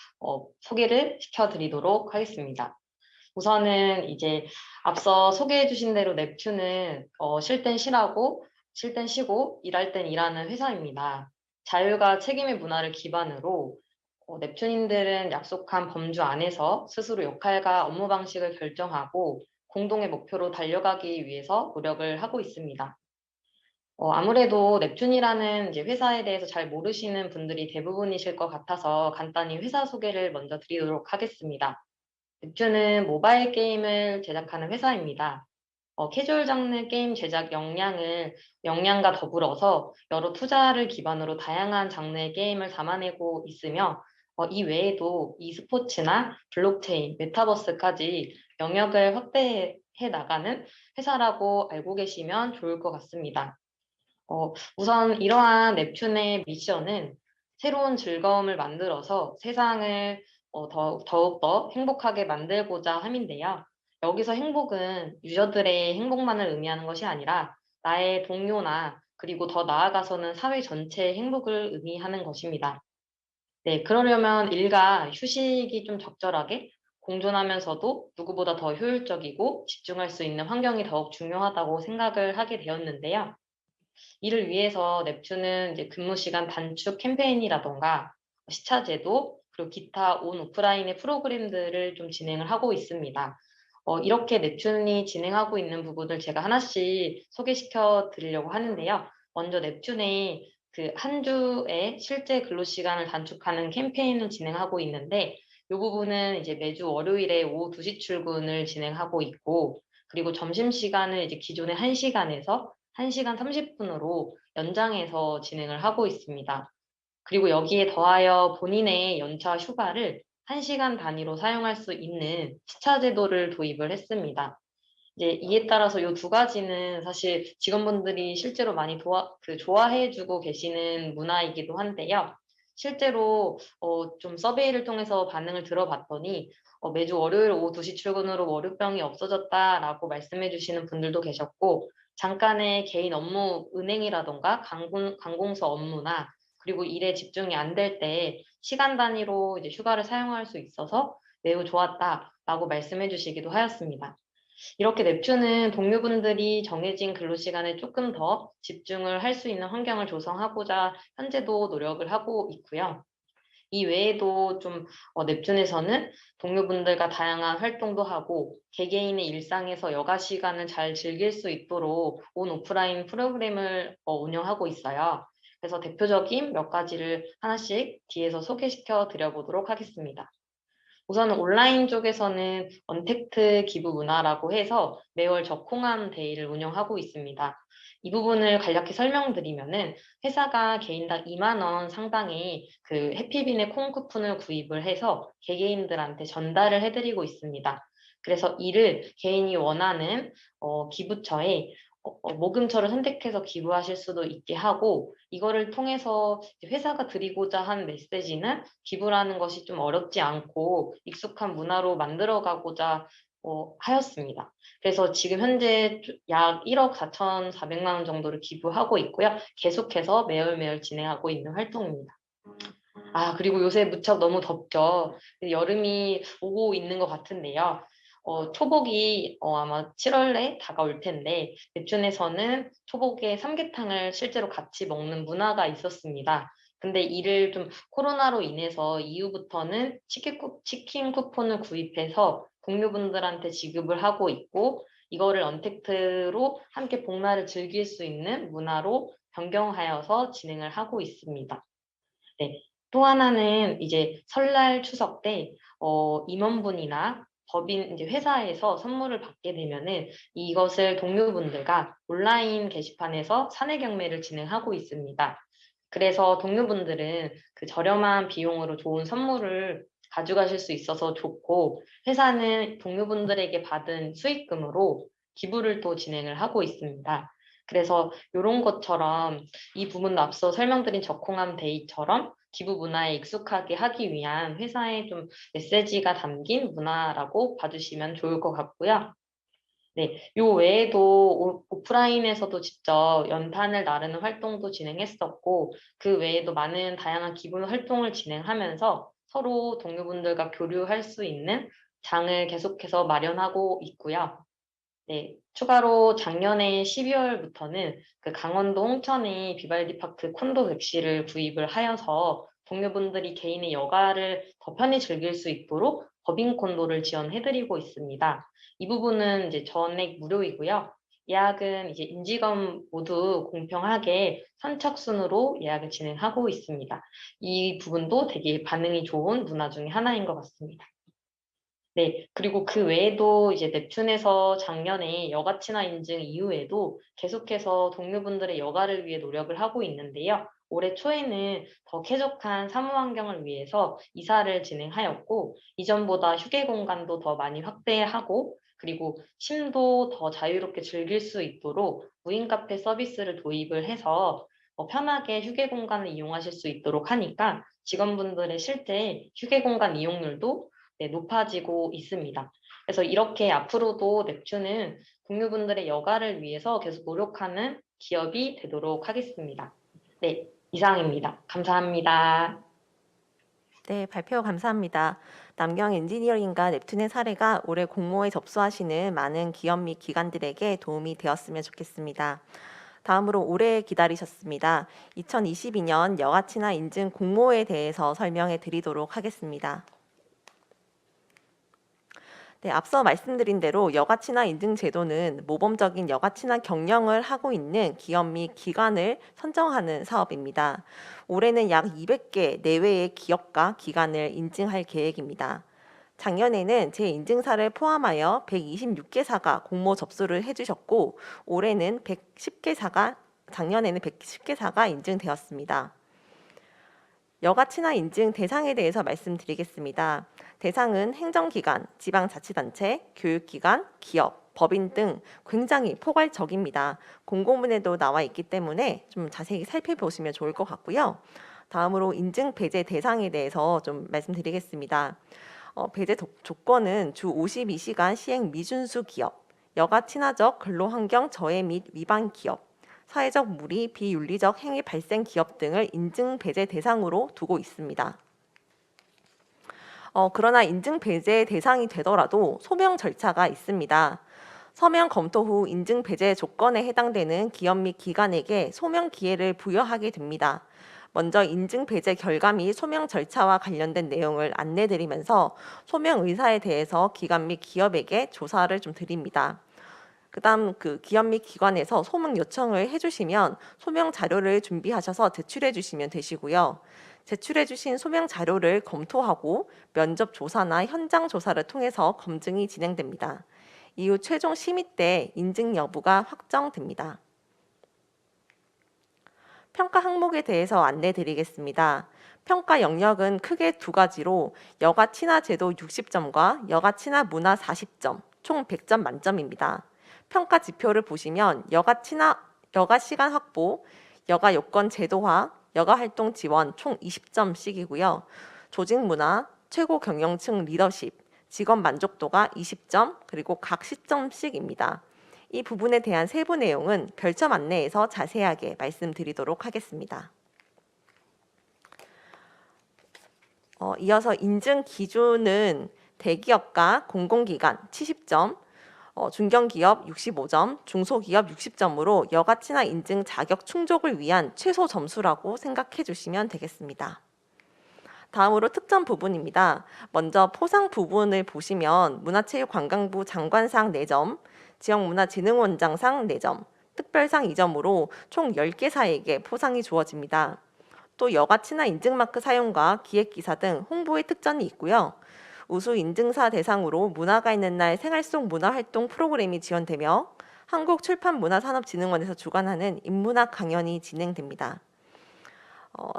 소개를 시켜드리도록 하겠습니다. 우선은 이제 앞서 소개해 주신 대로 넵튠은 쉴 땐 쉬라고, 쉴 땐 쉬고, 일할 땐 일하는 회사입니다. 자율과 책임의 문화를 기반으로 넵튠인들은 약속한 범주 안에서 스스로 역할과 업무 방식을 결정하고 공동의 목표로 달려가기 위해서 노력을 하고 있습니다. 아무래도 넵튠이라는 이제 회사에 대해서 잘 모르시는 분들이 대부분이실 것 같아서 간단히 회사 소개를 먼저 드리도록 하겠습니다. 넵튠은 모바일 게임을 제작하는 회사입니다. 캐주얼 장르 게임 제작 역량과 더불어서 여러 투자를 기반으로 다양한 장르의 게임을 담아내고 있으며 이 외에도 e스포츠나 블록체인, 메타버스까지 영역을 확대해 나가는 회사라고 알고 계시면 좋을 것 같습니다. 우선 이러한 넵튠의 미션은 새로운 즐거움을 만들어서 세상을 더욱더 행복하게 만들고자 함인데요. 여기서 행복은 유저들의 행복만을 의미하는 것이 아니라 나의 동료나 그리고 더 나아가서는 사회 전체의 행복을 의미하는 것입니다. 네, 그러려면 일과 휴식이 좀 적절하게 공존하면서도 누구보다 더 효율적이고 집중할 수 있는 환경이 더욱 중요하다고 생각을 하게 되었는데요. 이를 위해서 넵튠은 이제 근무 시간 단축 캠페인이라던가 시차 제도 그리고 기타 온 오프라인의 프로그램들을 좀 진행을 하고 있습니다. 이렇게 넵튠이 진행하고 있는 부분을 제가 하나씩 소개시켜 드리려고 하는데요. 먼저 넵튠의 그 한 주의 실제 근로 시간을 단축하는 캠페인을 진행하고 있는데 이 부분은 이제 매주 월요일에 오후 2시 출근을 진행하고 있고 그리고 점심시간을 이제 기존의 1시간에서 1시간 30분으로 연장해서 진행을 하고 있습니다. 그리고 여기에 더하여 본인의 연차 휴가를 1시간 단위로 사용할 수 있는 시차 제도를 도입을 했습니다. 이제 이에 따라서 이 두 가지는 사실 직원분들이 실제로 많이 좋아해주고 계시는 문화이기도 한데요. 실제로 좀 서베이를 통해서 반응을 들어봤더니 매주 월요일 오후 2시 출근으로 월요병이 없어졌다라고 말씀해 주시는 분들도 계셨고, 잠깐의 개인 업무 은행이라던가 관공서 업무나 그리고 일에 집중이 안 될 때 시간 단위로 이제 휴가를 사용할 수 있어서 매우 좋았다라고 말씀해 주시기도 하였습니다. 이렇게 넵튠은 동료분들이 정해진 근로시간에 조금 더 집중을 할 수 있는 환경을 조성하고자 현재도 노력을 하고 있고요. 이 외에도 좀 넵튠에서는 동료분들과 다양한 활동도 하고 개개인의 일상에서 여가 시간을 잘 즐길 수 있도록 온 오프라인 프로그램을 운영하고 있어요. 그래서 대표적인 몇 가지를 하나씩 뒤에서 소개시켜 드려보도록 하겠습니다. 우선 온라인 쪽에서는 언택트 기부 문화라고 해서 매월 적콩함 데이를 운영하고 있습니다. 이 부분을 간략히 설명드리면은 회사가 개인당 2만 원 상당의 그 해피빈의 콩 쿠폰을 구입을 해서 개개인들한테 전달을 해드리고 있습니다. 그래서 이를 개인이 원하는 기부처에 모금처를 선택해서 기부하실 수도 있게 하고, 이거를 통해서 회사가 드리고자 한 메시지는 기부라는 것이 좀 어렵지 않고 익숙한 문화로 만들어가고자 하였습니다. 그래서 지금 현재 약 1억 4,400만 원 정도를 기부하고 있고요. 계속해서 매월 진행하고 있는 활동입니다. 그리고 요새 무척 너무 덥죠. 여름이 오고 있는 것 같은데요. 초복이 아마 7월에 다가올 텐데 넵튠에서는 초복에 삼계탕을 실제로 같이 먹는 문화가 있었습니다. 근데 이를 좀 코로나로 인해서 이후부터는 치킨 쿠폰을 구입해서 동료분들한테 지급을 하고 있고, 이거를 언택트로 함께 복날을 즐길 수 있는 문화로 변경하여서 진행을 하고 있습니다. 네. 또 하나는 이제 설날 추석 때 임원분이나 법인 이제 회사에서 선물을 받게 되면은 이것을 동료분들과 온라인 게시판에서 사내 경매를 진행하고 있습니다. 그래서 동료분들은 그 저렴한 비용으로 좋은 선물을 가져가실 수 있어서 좋고, 회사는 동료분들에게 받은 수익금으로 기부를 또 진행을 하고 있습니다. 그래서 이런 것처럼 이 부분도 앞서 설명드린 적콩함 데이처럼 기부 문화에 익숙하게 하기 위한 회사의 좀 메시지가 담긴 문화라고 봐주시면 좋을 것 같고요. 네, 요 외에도 오프라인에서도 직접 연탄을 나르는 활동도 진행했었고, 그 외에도 많은 다양한 기부 활동을 진행하면서 서로 동료분들과 교류할 수 있는 장을 계속해서 마련하고 있고요. 네, 추가로 작년에 12월부터는 그 강원도 홍천의 비발디 파크 콘도 객실을 구입을 하여서 동료분들이 개인의 여가를 더 편히 즐길 수 있도록 법인 콘도를 지원해드리고 있습니다. 이 부분은 이제 전액 무료이고요. 예약은 이제 임직원 모두 공평하게 선착순으로 예약을 진행하고 있습니다. 이 부분도 되게 반응이 좋은 문화 중에 하나인 것 같습니다. 네, 그리고 그 외에도 이제 넵튠에서 작년에 여가 친화 인증 이후에도 계속해서 동료분들의 여가를 위해 노력을 하고 있는데요. 올해 초에는 더 쾌적한 사무 환경을 위해서 이사를 진행하였고, 이전보다 휴게 공간도 더 많이 확대하고, 그리고 심도 더 자유롭게 즐길 수 있도록 무인 카페 서비스를 도입을 해서 편하게 휴게 공간을 이용하실 수 있도록 하니까 직원분들의 실제 휴게 공간 이용률도 높아지고 있습니다. 그래서 이렇게 앞으로도 넵튠은 동료분들의 여가를 위해서 계속 노력하는 기업이 되도록 하겠습니다. 네, 이상입니다. 감사합니다. 네, 발표 감사합니다. 남경 엔지니어링과 넵튠의 사례가 올해 공모에 접수하시는 많은 기업 및 기관들에게 도움이 되었으면 좋겠습니다. 다음으로 오래 기다리셨습니다. 2022년 여가 친화 인증 공모에 대해서 설명해 드리도록 하겠습니다. 네, 앞서 말씀드린 대로 여가 친화 인증 제도는 모범적인 여가 친화 경영을 하고 있는 기업 및 기관을 선정하는 사업입니다. 올해는 약 200개 내외의 기업과 기관을 인증할 계획입니다. 작년에는 제 인증사를 포함하여 126개사가 공모 접수를 해주셨고 올해는 110개사가 작년에는 110개사가 인증되었습니다. 여가 친화 인증 대상에 대해서 말씀드리겠습니다. 대상은 행정기관, 지방자치단체, 교육기관, 기업, 법인 등 굉장히 포괄적입니다. 공고문에도 나와 있기 때문에 좀 자세히 살펴보시면 좋을 것 같고요. 다음으로 인증 배제 대상에 대해서 좀 말씀드리겠습니다. 배제 조건은 주 52시간 시행 미준수 기업, 여가 친화적 근로환경 저해 및 위반 기업, 사회적 무리, 비윤리적 행위 발생 기업 등을 인증 배제 대상으로 두고 있습니다. 그러나 인증 배제 대상이 되더라도 소명 절차가 있습니다. 서명 검토 후 인증 배제 조건에 해당되는 기업 및 기관에게 소명 기회를 부여하게 됩니다. 먼저 인증 배제 결과 및 소명 절차와 관련된 내용을 안내드리면서 소명 의사에 대해서 기관 및 기업에게 조사를 좀 드립니다. 그다음 그 기업 및 기관에서 소명 요청을 해주시면 소명 자료를 준비하셔서 제출해 주시면 되시고요. 제출해 주신 소명 자료를 검토하고 면접 조사나 현장 조사를 통해서 검증이 진행됩니다. 이후 최종 심의 때 인증 여부가 확정됩니다. 평가 항목에 대해서 안내드리겠습니다. 평가 영역은 크게 두 가지로 여가 친화 제도 60점과 여가 친화 문화 40점, 총 100점 만점입니다. 평가 지표를 보시면 여가 시간 확보, 여가 요건 제도화, 여가 활동 지원 총 20점씩이고요. 조직 문화, 최고 경영층 리더십, 직원 만족도가 20점, 그리고 각 시점씩입니다. 이 부분에 대한 세부 내용은 별점 안내에서 자세하게 말씀드리도록 하겠습니다. 이어서 인증 기준은 대기업과 공공기관 70점, 중견기업 65점, 중소기업 60점으로 여가 친화 인증 자격 충족을 위한 최소 점수라고 생각해 주시면 되겠습니다. 다음으로 특점 부분입니다. 먼저 포상 부분을 보시면 문화체육관광부 장관상 4점, 지역문화진흥원장상 4점, 특별상 2점으로 총 10개사에게 포상이 주어집니다. 또 여가 친화 인증마크 사용과 기획기사 등 홍보의 특전이 있고요. 우수 인증사 대상으로 문화가 있는 날 생활 속 문화활동 프로그램이 지원되며 한국출판문화산업진흥원에서 주관하는 인문학 강연이 진행됩니다.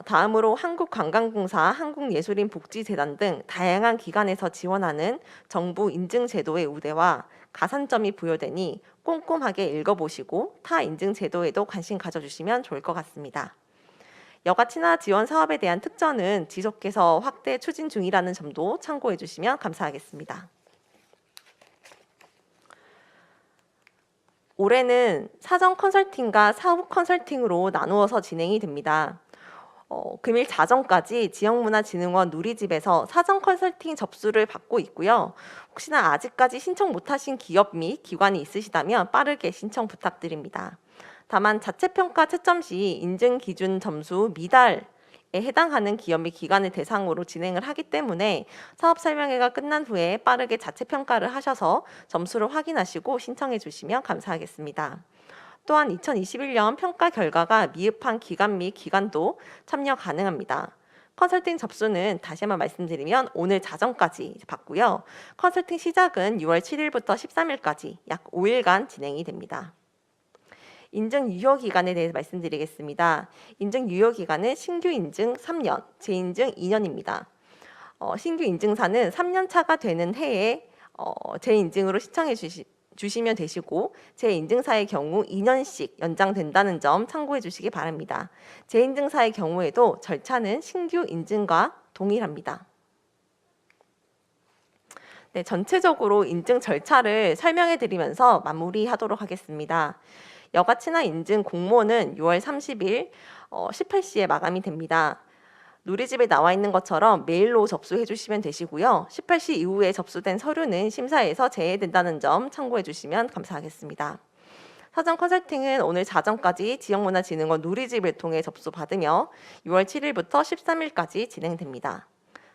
다음으로 한국관광공사, 한국예술인복지재단 등 다양한 기관에서 지원하는 정부 인증제도의 우대와 가산점이 부여되니 꼼꼼하게 읽어보시고 타 인증제도에도 관심 가져주시면 좋을 것 같습니다. 여가 친화 지원 사업에 대한 특전은 지속해서 확대 추진 중이라는 점도 참고해 주시면 감사하겠습니다. 올해는 사전 컨설팅과 사후 컨설팅으로 나누어서 진행이 됩니다. 금일 자정까지 지역문화진흥원 누리집에서 사전 컨설팅 접수를 받고 있고요. 혹시나 아직까지 신청 못하신 기업 및 기관이 있으시다면 빠르게 신청 부탁드립니다. 다만 자체평가 채점 시 인증 기준 점수 미달에 해당하는 기업 및 기관을 대상으로 진행을 하기 때문에 사업 설명회가 끝난 후에 빠르게 자체평가를 하셔서 점수를 확인하시고 신청해 주시면 감사하겠습니다. 또한 2021년 평가 결과가 미흡한 기관 및 기관도 참여 가능합니다. 컨설팅 접수는 다시 한번 말씀드리면 오늘 자정까지 받고요. 컨설팅 시작은 6월 7일부터 13일까지 약 5일간 진행이 됩니다. 인증 유효 기간에 대해서 말씀드리겠습니다. 인증 유효 기간은 신규 인증 3년, 재인증 2년입니다. 신규 인증사는 3년 차가 되는 해에 재인증으로 신청해 주시면 되시고 재인증사의 경우 2년씩 연장된다는 점 참고해 주시기 바랍니다. 재인증사의 경우에도 절차는 신규 인증과 동일합니다. 네, 전체적으로 인증 절차를 설명해 드리면서 마무리하도록 하겠습니다. 여가 친화 인증 공모는 6월 30일 18시에 마감이 됩니다. 누리집에 나와 있는 것처럼 메일로 접수해 주시면 되시고요. 18시 이후에 접수된 서류는 심사에서 제외된다는 점 참고해 주시면 감사하겠습니다. 사전 컨설팅은 오늘 자정까지 지역문화진흥원 누리집을 통해 접수받으며 6월 7일부터 13일까지 진행됩니다.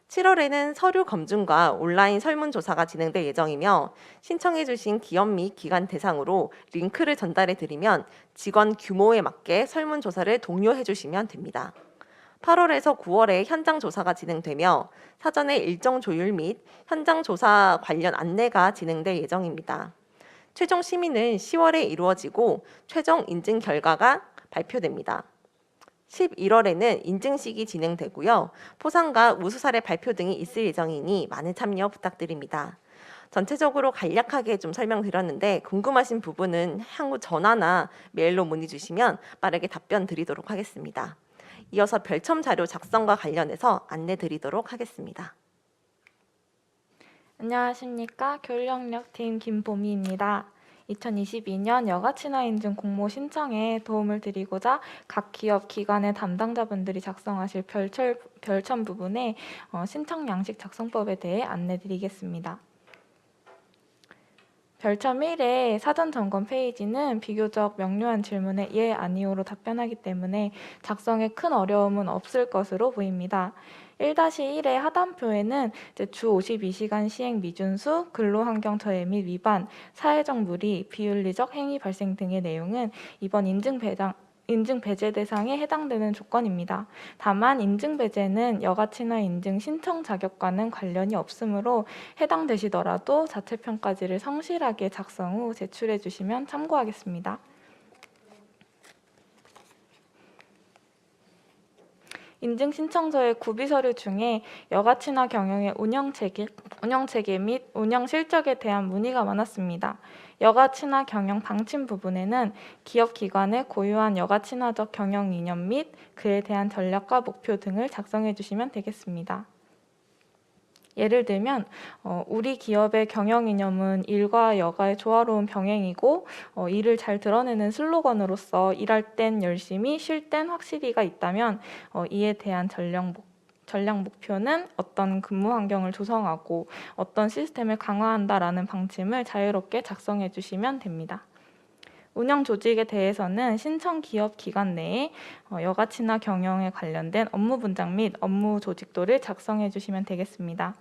7월에는 서류 검증과 온라인 설문조사가 진행될 예정이며 신청해 주신 기업 및 기관 대상으로 링크를 전달해 드리면 직원 규모에 맞게 설문조사를 독려해 주시면 됩니다. 8월에서 9월에 현장 조사가 진행되며 사전에 일정 조율 및 현장 조사 관련 안내가 진행될 예정입니다. 최종 심의는 10월에 이루어지고 최종 인증 결과가 발표됩니다. 11월에는 인증식이 진행되고요. 포상과 우수 사례 발표 등이 있을 예정이니 많은 참여 부탁드립니다. 전체적으로 간략하게 좀 설명드렸는데 궁금하신 부분은 향후 전화나 메일로 문의 주시면 빠르게 답변 드리도록 하겠습니다. 이어서 별첨 자료 작성과 관련해서 안내 드리도록 하겠습니다. 안녕하십니까. 교육영역팀 김보미입니다. 2022년 여가 친화 인증 공모 신청에 도움을 드리고자 각 기업 기관의 담당자분들이 작성하실 별첨 부분에 신청 양식 작성법에 대해 안내 드리겠습니다. 별첨 1의 사전 점검 페이지는 비교적 명료한 질문에 예, 아니오로 답변하기 때문에 작성에 큰 어려움은 없을 것으로 보입니다. 1-1의 하단표에는 주 52시간 시행 미준수, 근로환경 저해 및 위반, 사회적 무리, 비윤리적 행위 발생 등의 내용은 이번 인증 배제 대상에 해당되는 조건입니다. 다만 인증 배제는 여가 친화 인증 신청 자격과는 관련이 없으므로 해당되시더라도 자체평가지를 성실하게 작성 후 제출해 주시면 참고하겠습니다. 인증 신청서의 구비 서류 중에 여가 친화 경영의 운영 체계 및 운영 실적에 대한 문의가 많았습니다. 여가 친화 경영 방침 부분에는 기업 기관의 고유한 여가 친화적 경영 이념 및 그에 대한 전략과 목표 등을 작성해 주시면 되겠습니다. 예를 들면 우리 기업의 경영 이념은 일과 여가의 조화로운 병행이고 이를 잘 드러내는 슬로건으로서 일할 땐 열심히, 쉴 땐 확실히가 있다면 이에 대한 전략 목표는 어떤 근무 환경을 조성하고 어떤 시스템을 강화한다라는 방침을 자유롭게 작성해 주시면 됩니다. 운영 조직에 대해서는 신청 기업 기관 내에 여가 친화 경영에 관련된 업무 분장 및 업무 조직도를 작성해 주시면 되겠습니다.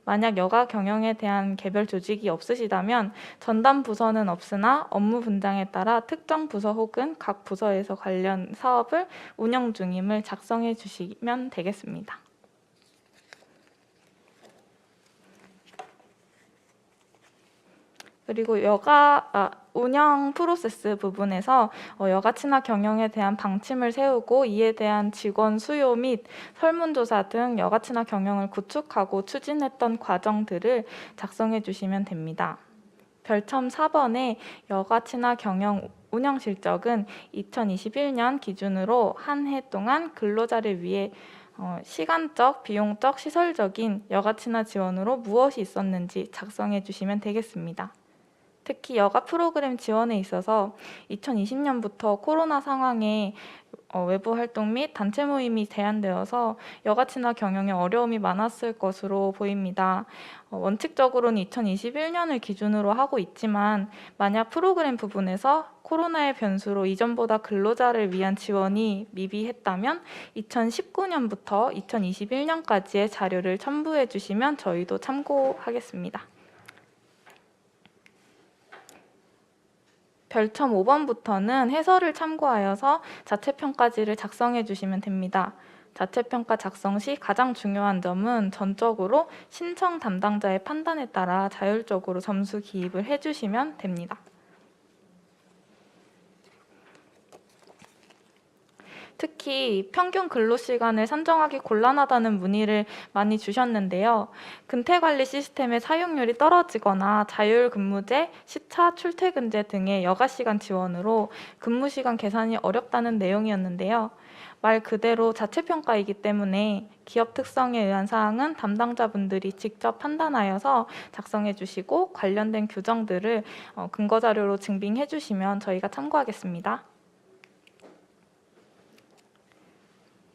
만약 여가 경영에 대한 개별 조직이 없으시다면 전담 부서는 없으나 업무 분장에 따라 특정 부서 혹은 각 부서에서 관련 사업을 운영 중임을 작성해 주시면 되겠습니다. 그리고 운영 프로세스 부분에서 여가 친화 경영에 대한 방침을 세우고 이에 대한 직원 수요 및 설문조사 등 여가 친화 경영을 구축하고 추진했던 과정들을 작성해 주시면 됩니다. 별첨 4번의 여가 친화 경영 운영 실적은 2021년 기준으로 한 해 동안 근로자를 위해 시간적, 비용적, 시설적인 여가 친화 지원으로 무엇이 있었는지 작성해 주시면 되겠습니다. 특히 여가 프로그램 지원에 있어서 2020년부터 코로나 상황에 외부 활동 및 단체 모임이 제한되어서 여가 친화 경영에 어려움이 많았을 것으로 보입니다. 원칙적으로는 2021년을 기준으로 하고 있지만 만약 프로그램 부분에서 코로나의 변수로 이전보다 근로자를 위한 지원이 미비했다면 2019년부터 2021년까지의 자료를 첨부해 주시면 저희도 참고하겠습니다. 별첨 5번부터는 해설을 참고하여서 자체평가지를 작성해 주시면 됩니다. 자체평가 작성 시 가장 중요한 점은 전적으로 신청 담당자의 판단에 따라 자율적으로 점수 기입을 해주시면 됩니다. 특히 평균 근로시간을 산정하기 곤란하다는 문의를 많이 주셨는데요. 근태관리 시스템의 사용률이 떨어지거나 자율근무제, 시차, 출퇴근제 등의 여가시간 지원으로 근무시간 계산이 어렵다는 내용이었는데요. 말 그대로 자체평가이기 때문에 기업 특성에 의한 사항은 담당자분들이 직접 판단하여서 작성해 주시고 관련된 규정들을 근거자료로 증빙해 주시면 저희가 참고하겠습니다.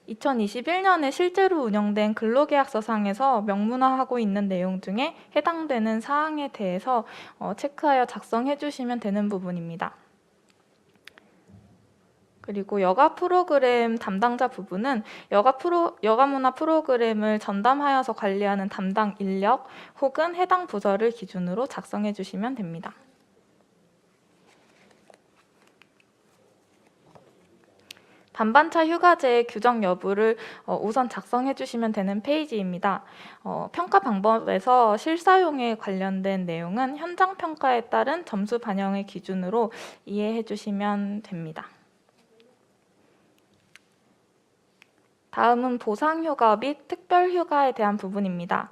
2021년에 실제로 운영된 근로계약서상에서 명문화하고 있는 내용 중에 해당되는 사항에 대해서 체크하여 작성해 주시면 되는 부분입니다. 그리고 여가 프로그램 담당자 부분은 여가문화 프로그램을 전담하여서 관리하는 담당 인력 혹은 해당 부서를 기준으로 작성해 주시면 됩니다. 반반차 휴가제의 규정 여부를 우선 작성해 주시면 되는 페이지입니다. 평가 방법에서 실사용에 관련된 내용은 현장 평가에 따른 점수 반영의 기준으로 이해해 주시면 됩니다. 다음은 보상휴가 및 특별휴가에 대한 부분입니다.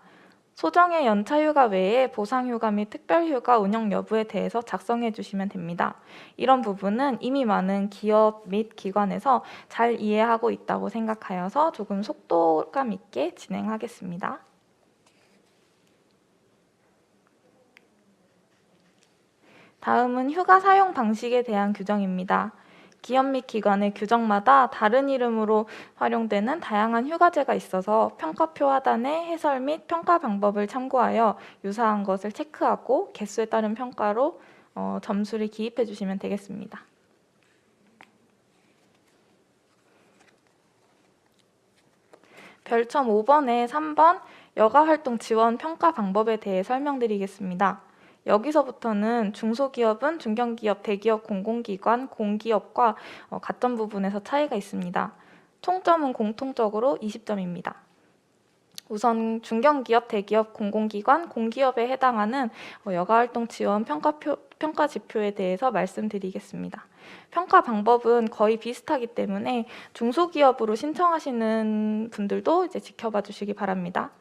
소정의 연차휴가 외에 보상휴가 및 특별휴가 운영 여부에 대해서 작성해 주시면 됩니다. 이런 부분은 이미 많은 기업 및 기관에서 잘 이해하고 있다고 생각하여서 조금 속도감 있게 진행하겠습니다. 다음은 휴가 사용 방식에 대한 규정입니다. 기업 및 기관의 규정마다 다른 이름으로 활용되는 다양한 휴가제가 있어서 평가표 하단의 해설 및 평가 방법을 참고하여 유사한 것을 체크하고 개수에 따른 평가로 점수를 기입해 주시면 되겠습니다. 별점 5번에 3번 여가활동 지원 평가 방법에 대해 설명드리겠습니다. 여기서부터는 중소기업은 중견기업, 대기업, 공공기관, 공기업과 같던 부분에서 차이가 있습니다. 총점은 공통적으로 20점입니다. 우선 중견기업, 대기업, 공공기관, 공기업에 해당하는 여가활동 지원 평가 지표에 대해서 말씀드리겠습니다. 평가 방법은 거의 비슷하기 때문에 중소기업으로 신청하시는 분들도 이제 지켜봐 주시기 바랍니다.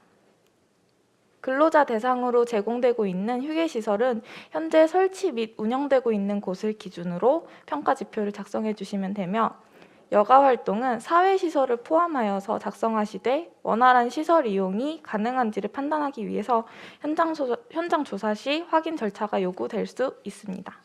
근로자 대상으로 제공되고 있는 휴게시설은 현재 설치 및 운영되고 있는 곳을 기준으로 평가 지표를 작성해 주시면 되며 여가활동은 사회시설을 포함하여서 작성하시되 원활한 시설 이용이 가능한지를 판단하기 위해서 현장 조사 시 확인 절차가 요구될 수 있습니다.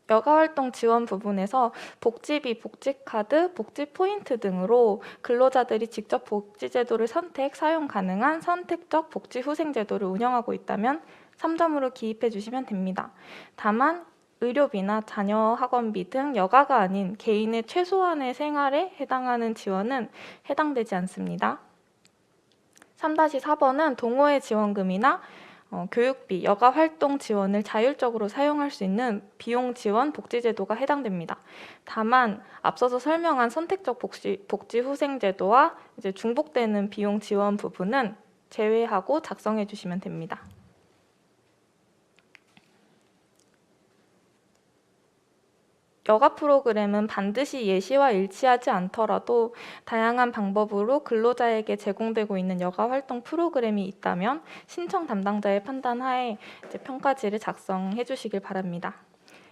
여가활동 지원 부분에서 복지비, 복지카드, 복지포인트 등으로 근로자들이 직접 복지제도를 사용 가능한 선택적 복지후생제도를 운영하고 있다면 3점으로 기입해 주시면 됩니다. 다만 의료비나 자녀 학원비 등 여가가 아닌 개인의 최소한의 생활에 해당하는 지원은 해당되지 않습니다. 3-4번은 동호회 지원금이나 교육비, 여가활동 지원을 자율적으로 사용할 수 있는 비용 지원 복지제도가 해당됩니다. 다만 앞서서 설명한 선택적 복지후생제도와 이제 중복되는 비용 지원 부분은 제외하고 작성해 주시면 됩니다. 여가 프로그램은 반드시 예시와 일치하지 않더라도 다양한 방법으로 근로자에게 제공되고 있는 여가 활동 프로그램이 있다면 신청 담당자의 판단하에 이제 평가지를 작성해 주시길 바랍니다.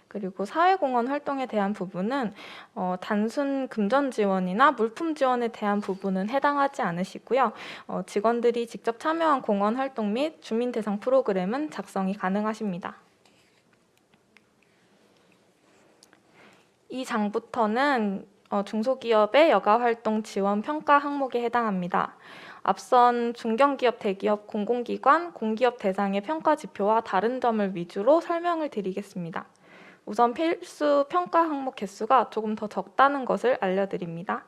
그리고 사회공헌 활동에 대한 부분은 단순 금전 지원이나 물품 지원에 대한 부분은 해당하지 않으시고요. 직원들이 직접 참여한 공헌 활동 및 주민 대상 프로그램은 작성이 가능하십니다. 이 장부터는 중소기업의 여가활동 지원 평가 항목에 해당합니다. 앞선 중견기업, 대기업, 공공기관, 공기업 대상의 평가 지표와 다른 점을 위주로 설명을 드리겠습니다. 우선 필수 평가 항목 개수가 조금 더 적다는 것을 알려드립니다.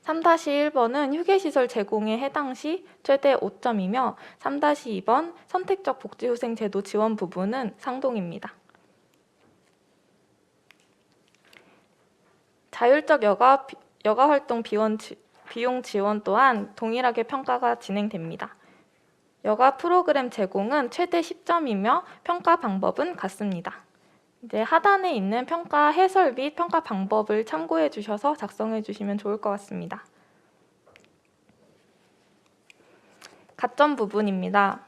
3-1번은 휴게시설 제공에 해당 시 최대 5점이며 3-2번 선택적 복지후생제도 지원 부분은 상동입니다. 자율적 여가활동 비용 지원 또한 동일하게 평가가 진행됩니다. 여가 프로그램 제공은 최대 10점이며 평가 방법은 같습니다. 이제 하단에 있는 평가 해설 및 평가 방법을 참고해 주셔서 작성해 주시면 좋을 것 같습니다. 가점 부분입니다.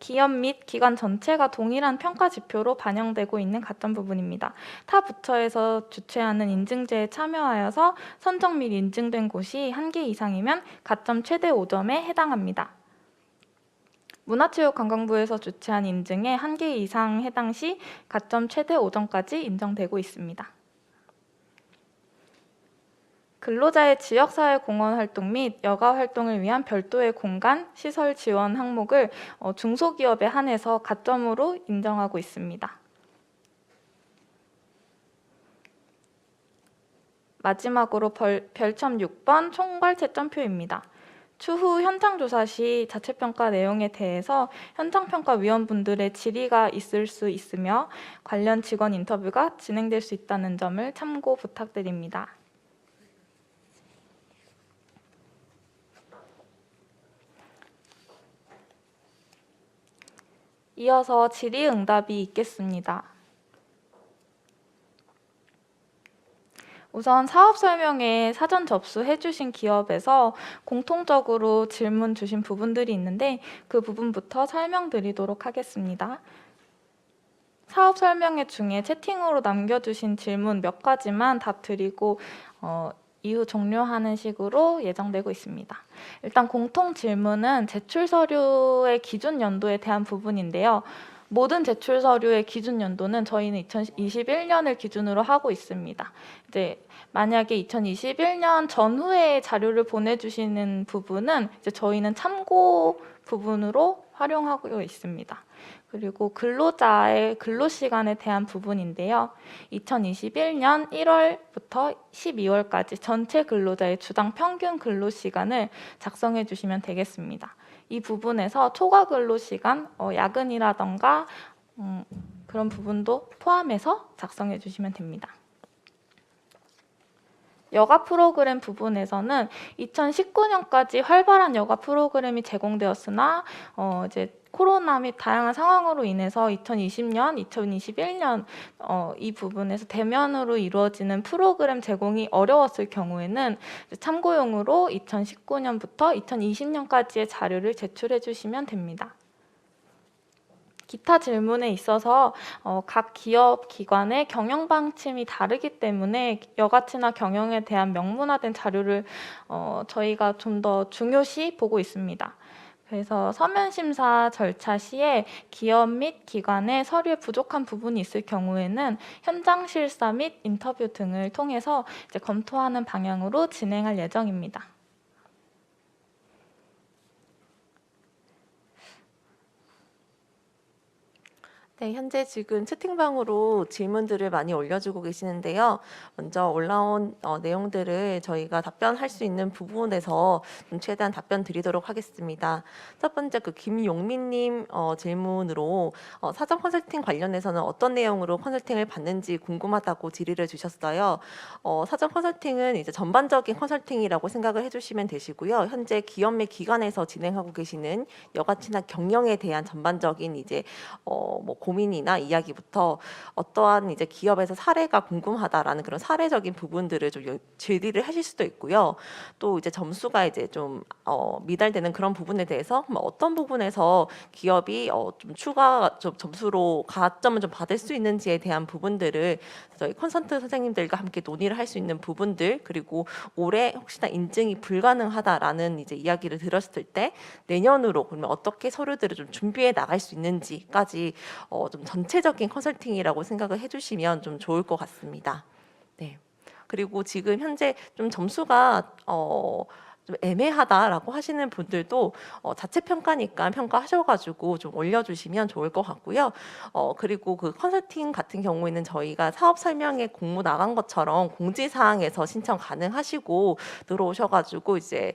기업 및 기관 전체가 동일한 평가 지표로 반영되고 있는 가점 부분입니다. 타 부처에서 주최하는 인증제에 참여하여서 선정 및 인증된 곳이 1개 이상이면 가점 최대 5점에 해당합니다. 문화체육관광부에서 주최한 인증에 1개 이상 해당 시 가점 최대 5점까지 인정되고 있습니다. 근로자의 지역사회 공헌 활동 및 여가 활동을 위한 별도의 공간, 시설 지원 항목을 중소기업에 한해서 가점으로 인정하고 있습니다. 마지막으로 별점 6번 총괄 채점표입니다. 추후 현장 조사 시 자체평가 내용에 대해서 현장평가위원분들의 질의가 있을 수 있으며 관련 직원 인터뷰가 진행될 수 있다는 점을 참고 부탁드립니다. 이어서 질의응답이 있겠습니다. 우선 사업 설명회 사전 접수해 주신 기업에서 공통적으로 질문 주신 부분들이 있는데 그 부분부터 설명드리도록 하겠습니다. 사업 설명회 중에 채팅으로 남겨주신 질문 몇 가지만 답드리고 이후 종료하는 식으로 예정되고 있습니다. 일단 공통 질문은 제출 서류의 기준 연도에 대한 부분인데요. 모든 제출 서류의 기준 연도는 저희는 2021년을 기준으로 하고 있습니다. 이제 만약에 2021년 전후에 자료를 보내주시는 부분은 이제 저희는 참고 부분으로 활용하고 있습니다. 그리고 근로자의 근로시간에 대한 부분인데요. 2021년 1월부터 12월까지 전체 근로자의 주당 평균 근로시간을 작성해 주시면 되겠습니다. 이 부분에서 초과 근로시간, 야근이라던가 그런 부분도 포함해서 작성해 주시면 됩니다. 여가 프로그램 부분에서는 2019년까지 활발한 여가 프로그램이 제공되었으나 이제 코로나 및 다양한 상황으로 인해서 2020년, 2021년 이 부분에서 대면으로 이루어지는 프로그램 제공이 어려웠을 경우에는 참고용으로 2019년부터 2020년까지의 자료를 제출해 주시면 됩니다. 기타 질문에 있어서 각 기업, 기관의 경영 방침이 다르기 때문에 여가치나 경영에 대한 명문화된 자료를 저희가 좀 더 중요시 보고 있습니다. 그래서 서면 심사 절차 시에 기업 및 기관의 서류에 부족한 부분이 있을 경우에는 현장 실사 및 인터뷰 등을 통해서 이제 검토하는 방향으로 진행할 예정입니다. 네, 현재 지금 채팅방으로 질문들을 많이 올려주고 계시는데요. 먼저 올라온 내용들을 저희가 답변할 수 있는 부분에서 좀 최대한 답변 드리도록 하겠습니다. 첫 번째 김용민님 질문으로 사전 컨설팅 관련해서는 어떤 내용으로 컨설팅을 받는지 궁금하다고 질의를 주셨어요. 사전 컨설팅은 이제 전반적인 컨설팅이라고 생각을 해주시면 되시고요. 현재 기업 및 기관에서 진행하고 계시는 여가치나 경영에 대한 전반적인 이제 고민이나 이야기부터 어떠한 이제 기업에서 사례가 궁금하다라는 그런 사례적인 부분들을 좀 질의를 하실 수도 있고요. 또 이제 점수가 이제 좀 미달되는 그런 부분에 대해서 어떤 부분에서 기업이 좀 추가 점수로 가점을 좀 받을 수 있는지에 대한 부분들을 저희 컨설턴트 선생님들과 함께 논의를 할 수 있는 부분들, 그리고 올해 혹시나 인증이 불가능하다라는 이제 이야기를 들었을 때 내년으로 그러면 어떻게 서류들을 좀 준비해 나갈 수 있는지까지 좀 전체적인 컨설팅이라고 생각을 해주시면 좀 좋을 것 같습니다. 네. 그리고 지금 현재 좀 점수가 좀 애매하다라고 하시는 분들도 자체 평가니까 평가하셔가지고 좀 올려주시면 좋을 것 같고요. 그리고 그 컨설팅 같은 경우에는 저희가 사업 설명회 공모 나간 것처럼 공지사항에서 신청 가능하시고 들어오셔가지고 이제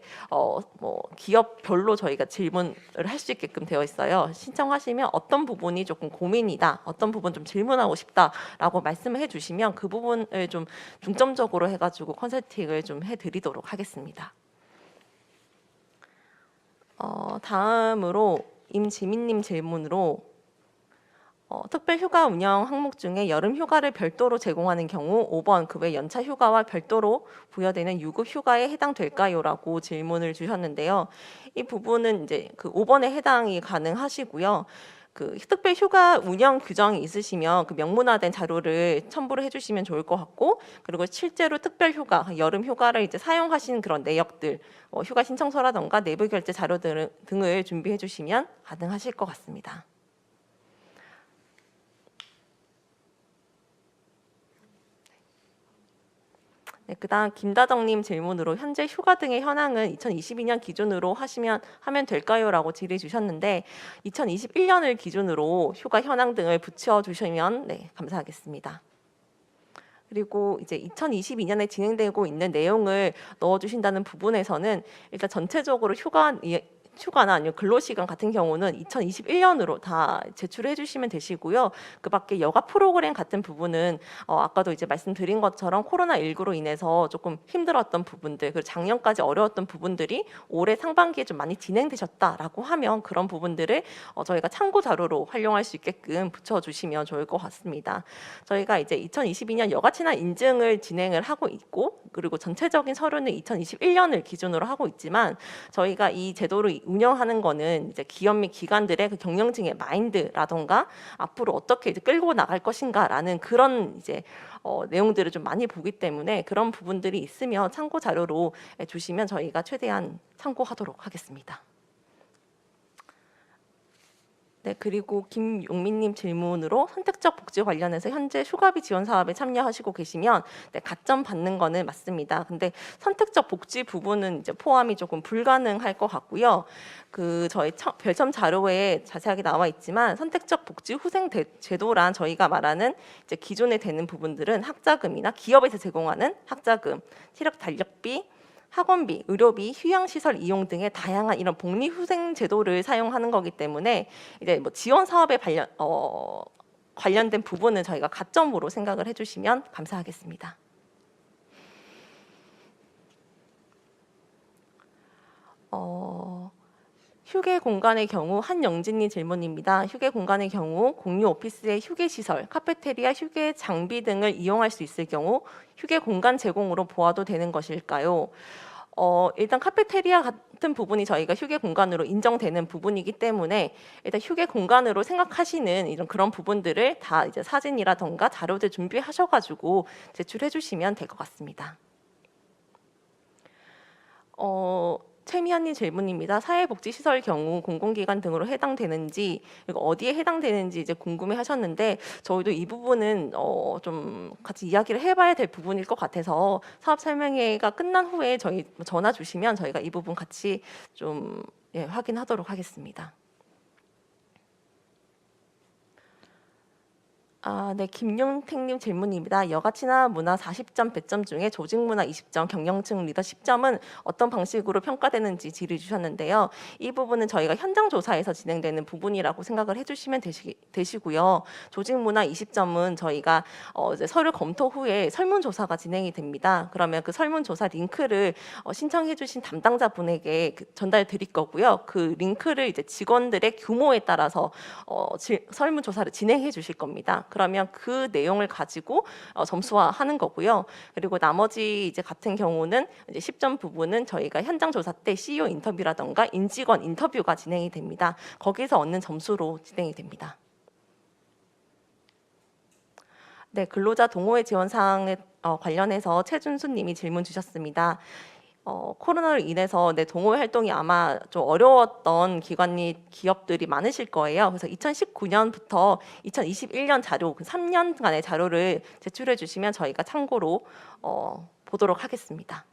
기업별로 저희가 질문을 할 수 있게끔 되어 있어요. 신청하시면 어떤 부분이 조금 고민이다, 어떤 부분 좀 질문하고 싶다라고 말씀을 해주시면 그 부분을 좀 중점적으로 해가지고 컨설팅을 좀 해드리도록 하겠습니다. 다음으로 임지민님 질문으로 특별휴가 운영 항목 중에 여름 휴가를 별도로 제공하는 경우 5번 그 외 연차 휴가와 별도로 부여되는 유급 휴가에 해당될까요?라고 질문을 주셨는데요. 이 부분은 이제 그 5번에 해당이 가능하시고요. 그 특별 휴가 운영 규정이 있으시면 그 명문화된 자료를 첨부를 해주시면 좋을 것 같고, 그리고 실제로 특별 휴가, 여름 휴가를 이제 사용하신 그런 내역들, 휴가 신청서라던가 내부 결제 자료 등을 준비해 주시면 가능하실 것 같습니다. 네, 그다음 김다정님 질문으로 현재 휴가 등의 현황은 2022년 기준으로 하면 될까요?라고 질의 주셨는데 2021년을 기준으로 휴가 현황 등을 붙여주시면 감사하겠습니다. 그리고 이제 2022년에 진행되고 있는 내용을 넣어주신다는 부분에서는 일단 전체적으로 휴가나 아니면 근로시간 같은 경우는 2021년으로 다 제출해 주시면 되시고요. 그 밖에 여가 프로그램 같은 부분은 아까도 이제 말씀드린 것처럼 코로나19로 인해서 조금 힘들었던 부분들, 그리고 작년까지 어려웠던 부분들이 올해 상반기에 좀 많이 진행되셨다라고 하면 그런 부분들을 저희가 참고 자료로 활용할 수 있게끔 붙여주시면 좋을 것 같습니다. 저희가 이제 2022년 여가 친화 인증을 진행을 하고 있고, 그리고 전체적인 서류는 2021년을 기준으로 하고 있지만 저희가 이 제도를 운영하는 거는 이제 기업 및 기관들의 그 경영진의 마인드라던가 앞으로 어떻게 이제 끌고 나갈 것인가라는 그런 이제 내용들을 좀 많이 보기 때문에 그런 부분들이 있으면 참고 자료로 주시면 저희가 최대한 참고하도록 하겠습니다. 네, 그리고 김용민님 질문으로 선택적 복지 관련해서 현재 휴가비 지원 사업에 참여하시고 계시면 가점 받는 거는 맞습니다. 근데 선택적 복지 부분은 이제 포함이 조금 불가능할 것 같고요. 그 저희 별점 자료에 자세하게 나와 있지만 선택적 복지 후생 제도란 저희가 말하는 이제 기존에 되는 부분들은 학자금이나 기업에서 제공하는 학자금, 체력 단력비, 학원비, 의료비, 휴양시설 이용 등의 다양한 이런 복리후생 제도를 사용하는 거기 때문에 이제 뭐 지원 사업에 관련된 부분은 저희가 가점으로 생각을 해주시면 감사하겠습니다. 휴게 공간의 경우 한영진님 질문입니다. 휴게 공간의 경우 공유 오피스의 휴게 시설, 카페테리아, 휴게 장비 등을 이용할 수 있을 경우 휴게 공간 제공으로 보아도 되는 것일까요? 일단 카페테리아 같은 부분이 저희가 휴게 공간으로 인정되는 부분이기 때문에 일단 휴게 공간으로 생각하시는 이런 그런 부분들을 다 이제 사진이라던가 자료들 준비하셔가지고 제출해 주시면 될 것 같습니다. 최미연님 질문입니다. 사회복지시설 경우 공공기관 등으로 해당되는지, 그리고 어디에 해당되는지 이제 궁금해하셨는데 저희도 이 부분은 좀 같이 이야기를 해봐야 될 부분일 것 같아서 사업 설명회가 끝난 후에 저희 전화 주시면 저희가 이 부분 같이 좀 확인하도록 하겠습니다. 네, 김용택님 질문입니다. 여가치나 문화 40점, 100점 중에 조직문화 20점, 경영층 리더 10점은 어떤 방식으로 평가되는지 질의 주셨는데요. 이 부분은 저희가 현장 조사에서 진행되는 부분이라고 생각을 해주시면 되시고요. 조직문화 20점은 저희가 이제 서류 검토 후에 설문조사가 진행이 됩니다. 그러면 그 설문조사 링크를 신청해주신 담당자분에게 전달 드릴 거고요. 그 링크를 이제 직원들의 규모에 따라서 설문조사를 진행해 주실 겁니다. 그러면 그 내용을 가지고 점수화하는 거고요. 그리고 나머지 이제 같은 경우는 이제 10점 부분은 저희가 현장 조사 때 CEO 인터뷰라던가 인직원 인터뷰가 진행이 됩니다. 거기서 얻는 점수로 진행이 됩니다. 네, 근로자 동호회 지원 사항에 관련해서 최준수님이 질문 주셨습니다. 코로나로 인해서 동호회 활동이 아마 좀 어려웠던 기업들이 많으실 거예요. 그래서 2019년부터 2021년 자료, 3년간의 자료를 제출해 주시면 저희가 참고로 보도록 하겠습니다.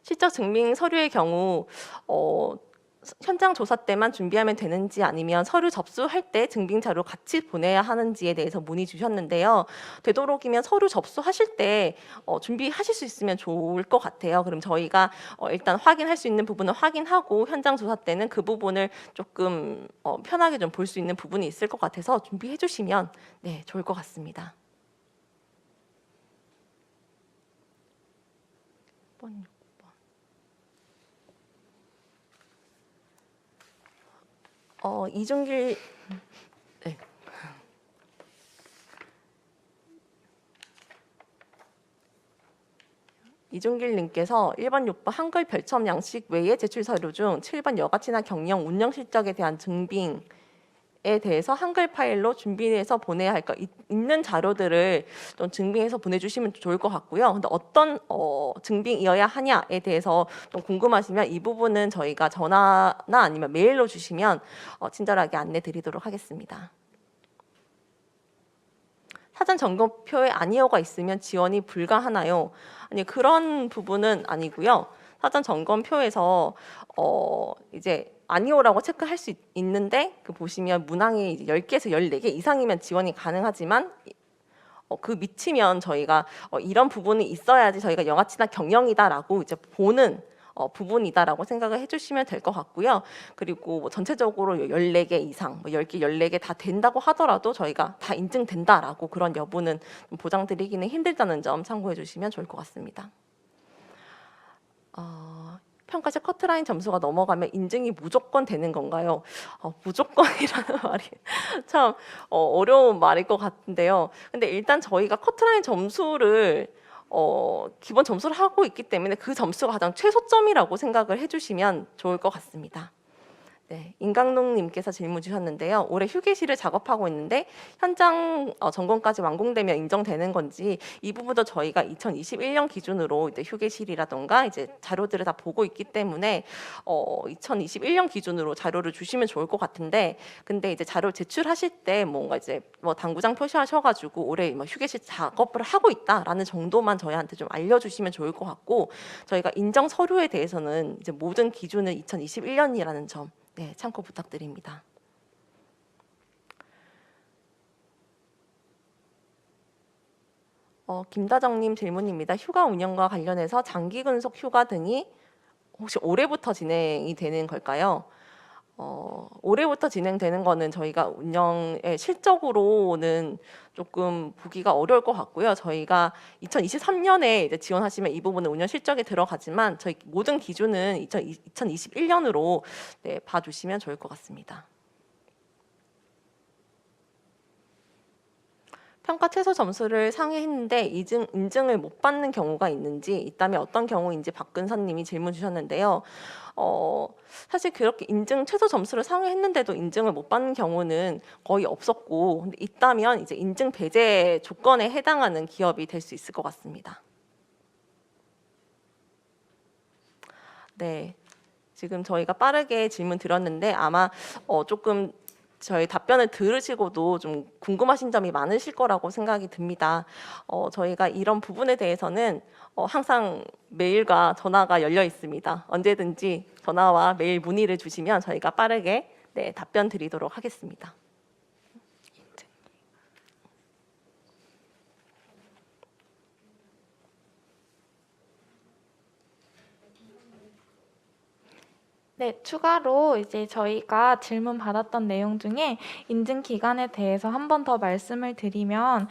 실적 증빙 서류의 경우 현장 조사 때만 준비하면 되는지 아니면 서류 접수할 때 증빙 자료 같이 보내야 하는지에 대해서 문의 주셨는데요. 되도록이면 서류 접수하실 때 준비하실 수 있으면 좋을 것 같아요. 그럼 저희가 일단 확인할 수 있는 부분은 확인하고 현장 조사 때는 그 부분을 조금 편하게 좀 볼 수 있는 부분이 있을 것 같아서 준비해 주시면 좋을 것 같습니다. 6번. 이중길 이중길님께서 1번, 6번 한글 별첨 양식 외에 제출 서류 중 7번 여가치나 경영 운영 실적에 대한 증빙에 대해서 한글 파일로 준비해서 보내야 할 거 있는 자료들을 좀 증빙해서 보내주시면 좋을 것 같고요. 근데 어떤 증빙이어야 하냐에 대해서 좀 궁금하시면 이 부분은 저희가 전화나 아니면 메일로 주시면 친절하게 안내드리도록 하겠습니다. 사전 점검표에 아니오가 있으면 지원이 불가하나요? 아니, 그런 부분은 아니고요. 사전 점검표에서 이제 아니오라고 체크할 수 있는데 그 보시면 문항이 이제 10개에서 14개 이상이면 지원이 가능하지만 그 미치면 저희가 이런 부분이 있어야지 저희가 영화 친화 경영이다라고 이제 보는 부분이다라고 생각을 해주시면 될 것 같고요. 그리고 뭐 전체적으로 14개 이상, 뭐 10개, 14개 다 된다고 하더라도 저희가 다 인증된다라고 그런 여부는 보장드리기는 힘들다는 점 참고해 주시면 좋을 것 같습니다. 평가 시 커트라인 점수가 넘어가면 인증이 무조건 되는 건가요? 무조건이라는 말이 참 어려운 말일 것 같은데요. 근데 일단 저희가 커트라인 점수를 기본 점수를 하고 있기 때문에 그 점수가 가장 최소점이라고 생각을 해주시면 좋을 것 같습니다. 네, 임강농님께서 질문 주셨는데요. 올해 휴게실을 작업하고 있는데 현장 점검까지 완공되면 인정되는 건지 이 부분도 저희가 2021년 기준으로 이제 휴게실이라던가 이제 자료들을 다 보고 있기 때문에 2021년 기준으로 자료를 주시면 좋을 것 같은데 근데 이제 자료 제출하실 때 뭔가 이제 뭐 당구장 표시하셔가지고 올해 뭐 휴게실 작업을 하고 있다라는 정도만 저희한테 좀 알려주시면 좋을 것 같고 저희가 인정 서류에 대해서는 이제 모든 기준은 2021년이라는 점. 네, 참고 부탁드립니다. 김다정님 질문입니다. 휴가 운영과 관련해서 장기 근속 휴가 등이 혹시 올해부터 진행이 되는 걸까요? 올해부터 진행되는 거는 저희가 운영에 실적으로는 조금 보기가 어려울 것 같고요. 저희가 2023년에 이제 지원하시면 이 부분은 운영 실적에 들어가지만 저희 모든 기준은 2021년으로 네, 봐주시면 좋을 것 같습니다. 평가 최소 점수를 상회했는데 인증을 못 받는 경우가 있는지 있다면 어떤 경우인지 박근선님이 질문 주셨는데요. 사실 그렇게 인증 최소 점수를 상회했는데도 인증을 못 받는 경우는 거의 없었고 근데 있다면 이제 인증 배제 조건에 해당하는 기업이 될 수 있을 것 같습니다. 네, 지금 저희가 빠르게 질문 드렸는데 아마 조금 저희 답변을 들으시고도 좀 궁금하신 점이 많으실 거라고 생각이 듭니다. 저희가 이런 부분에 대해서는 항상 메일과 전화가 열려 있습니다. 언제든지 전화와 메일 문의를 주시면 저희가 빠르게 네, 답변 드리도록 하겠습니다. 네, 추가로 이제 저희가 질문 받았던 내용 중에 인증 기간에 대해서 한 번 더 말씀을 드리면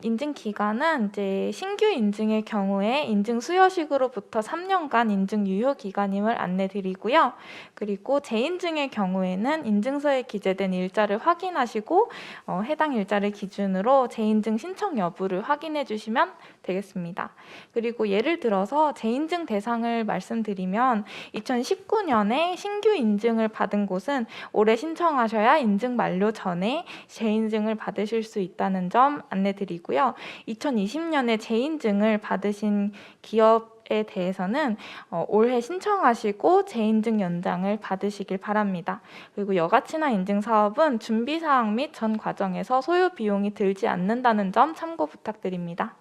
인증 기간은 이제 신규 인증의 경우에 인증 수여식으로부터 3년간 인증 유효 기간임을 안내드리고요. 그리고 재인증의 경우에는 인증서에 기재된 일자를 확인하시고 해당 일자를 기준으로 재인증 신청 여부를 확인해 주시면 되겠습니다. 그리고 예를 들어서 재인증 대상을 말씀드리면 2019년에 신규 인증을 받은 곳은 올해 신청하셔야 인증 만료 전에 재인증을 받으실 수 있다는 점 안내드리고요. 2020년에 재인증을 받으신 기업에 대해서는 올해 신청하시고 재인증 연장을 받으시길 바랍니다. 그리고 여가친화 인증 사업은 준비사항 및 전 과정에서 소요 비용이 들지 않는다는 점 참고 부탁드립니다.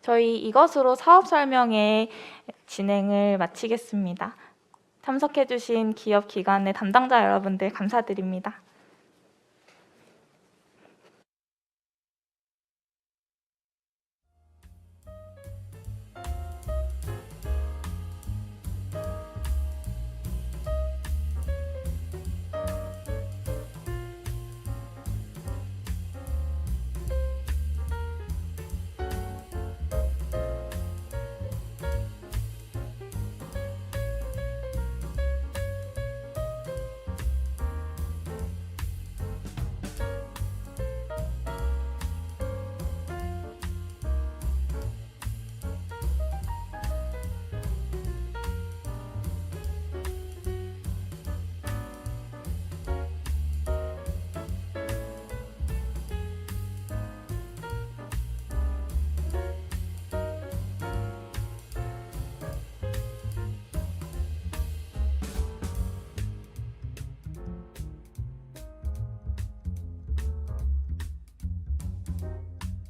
저희 이것으로 사업 설명회 진행을 마치겠습니다. 참석해주신 기업 기관의 담당자 여러분들 감사드립니다.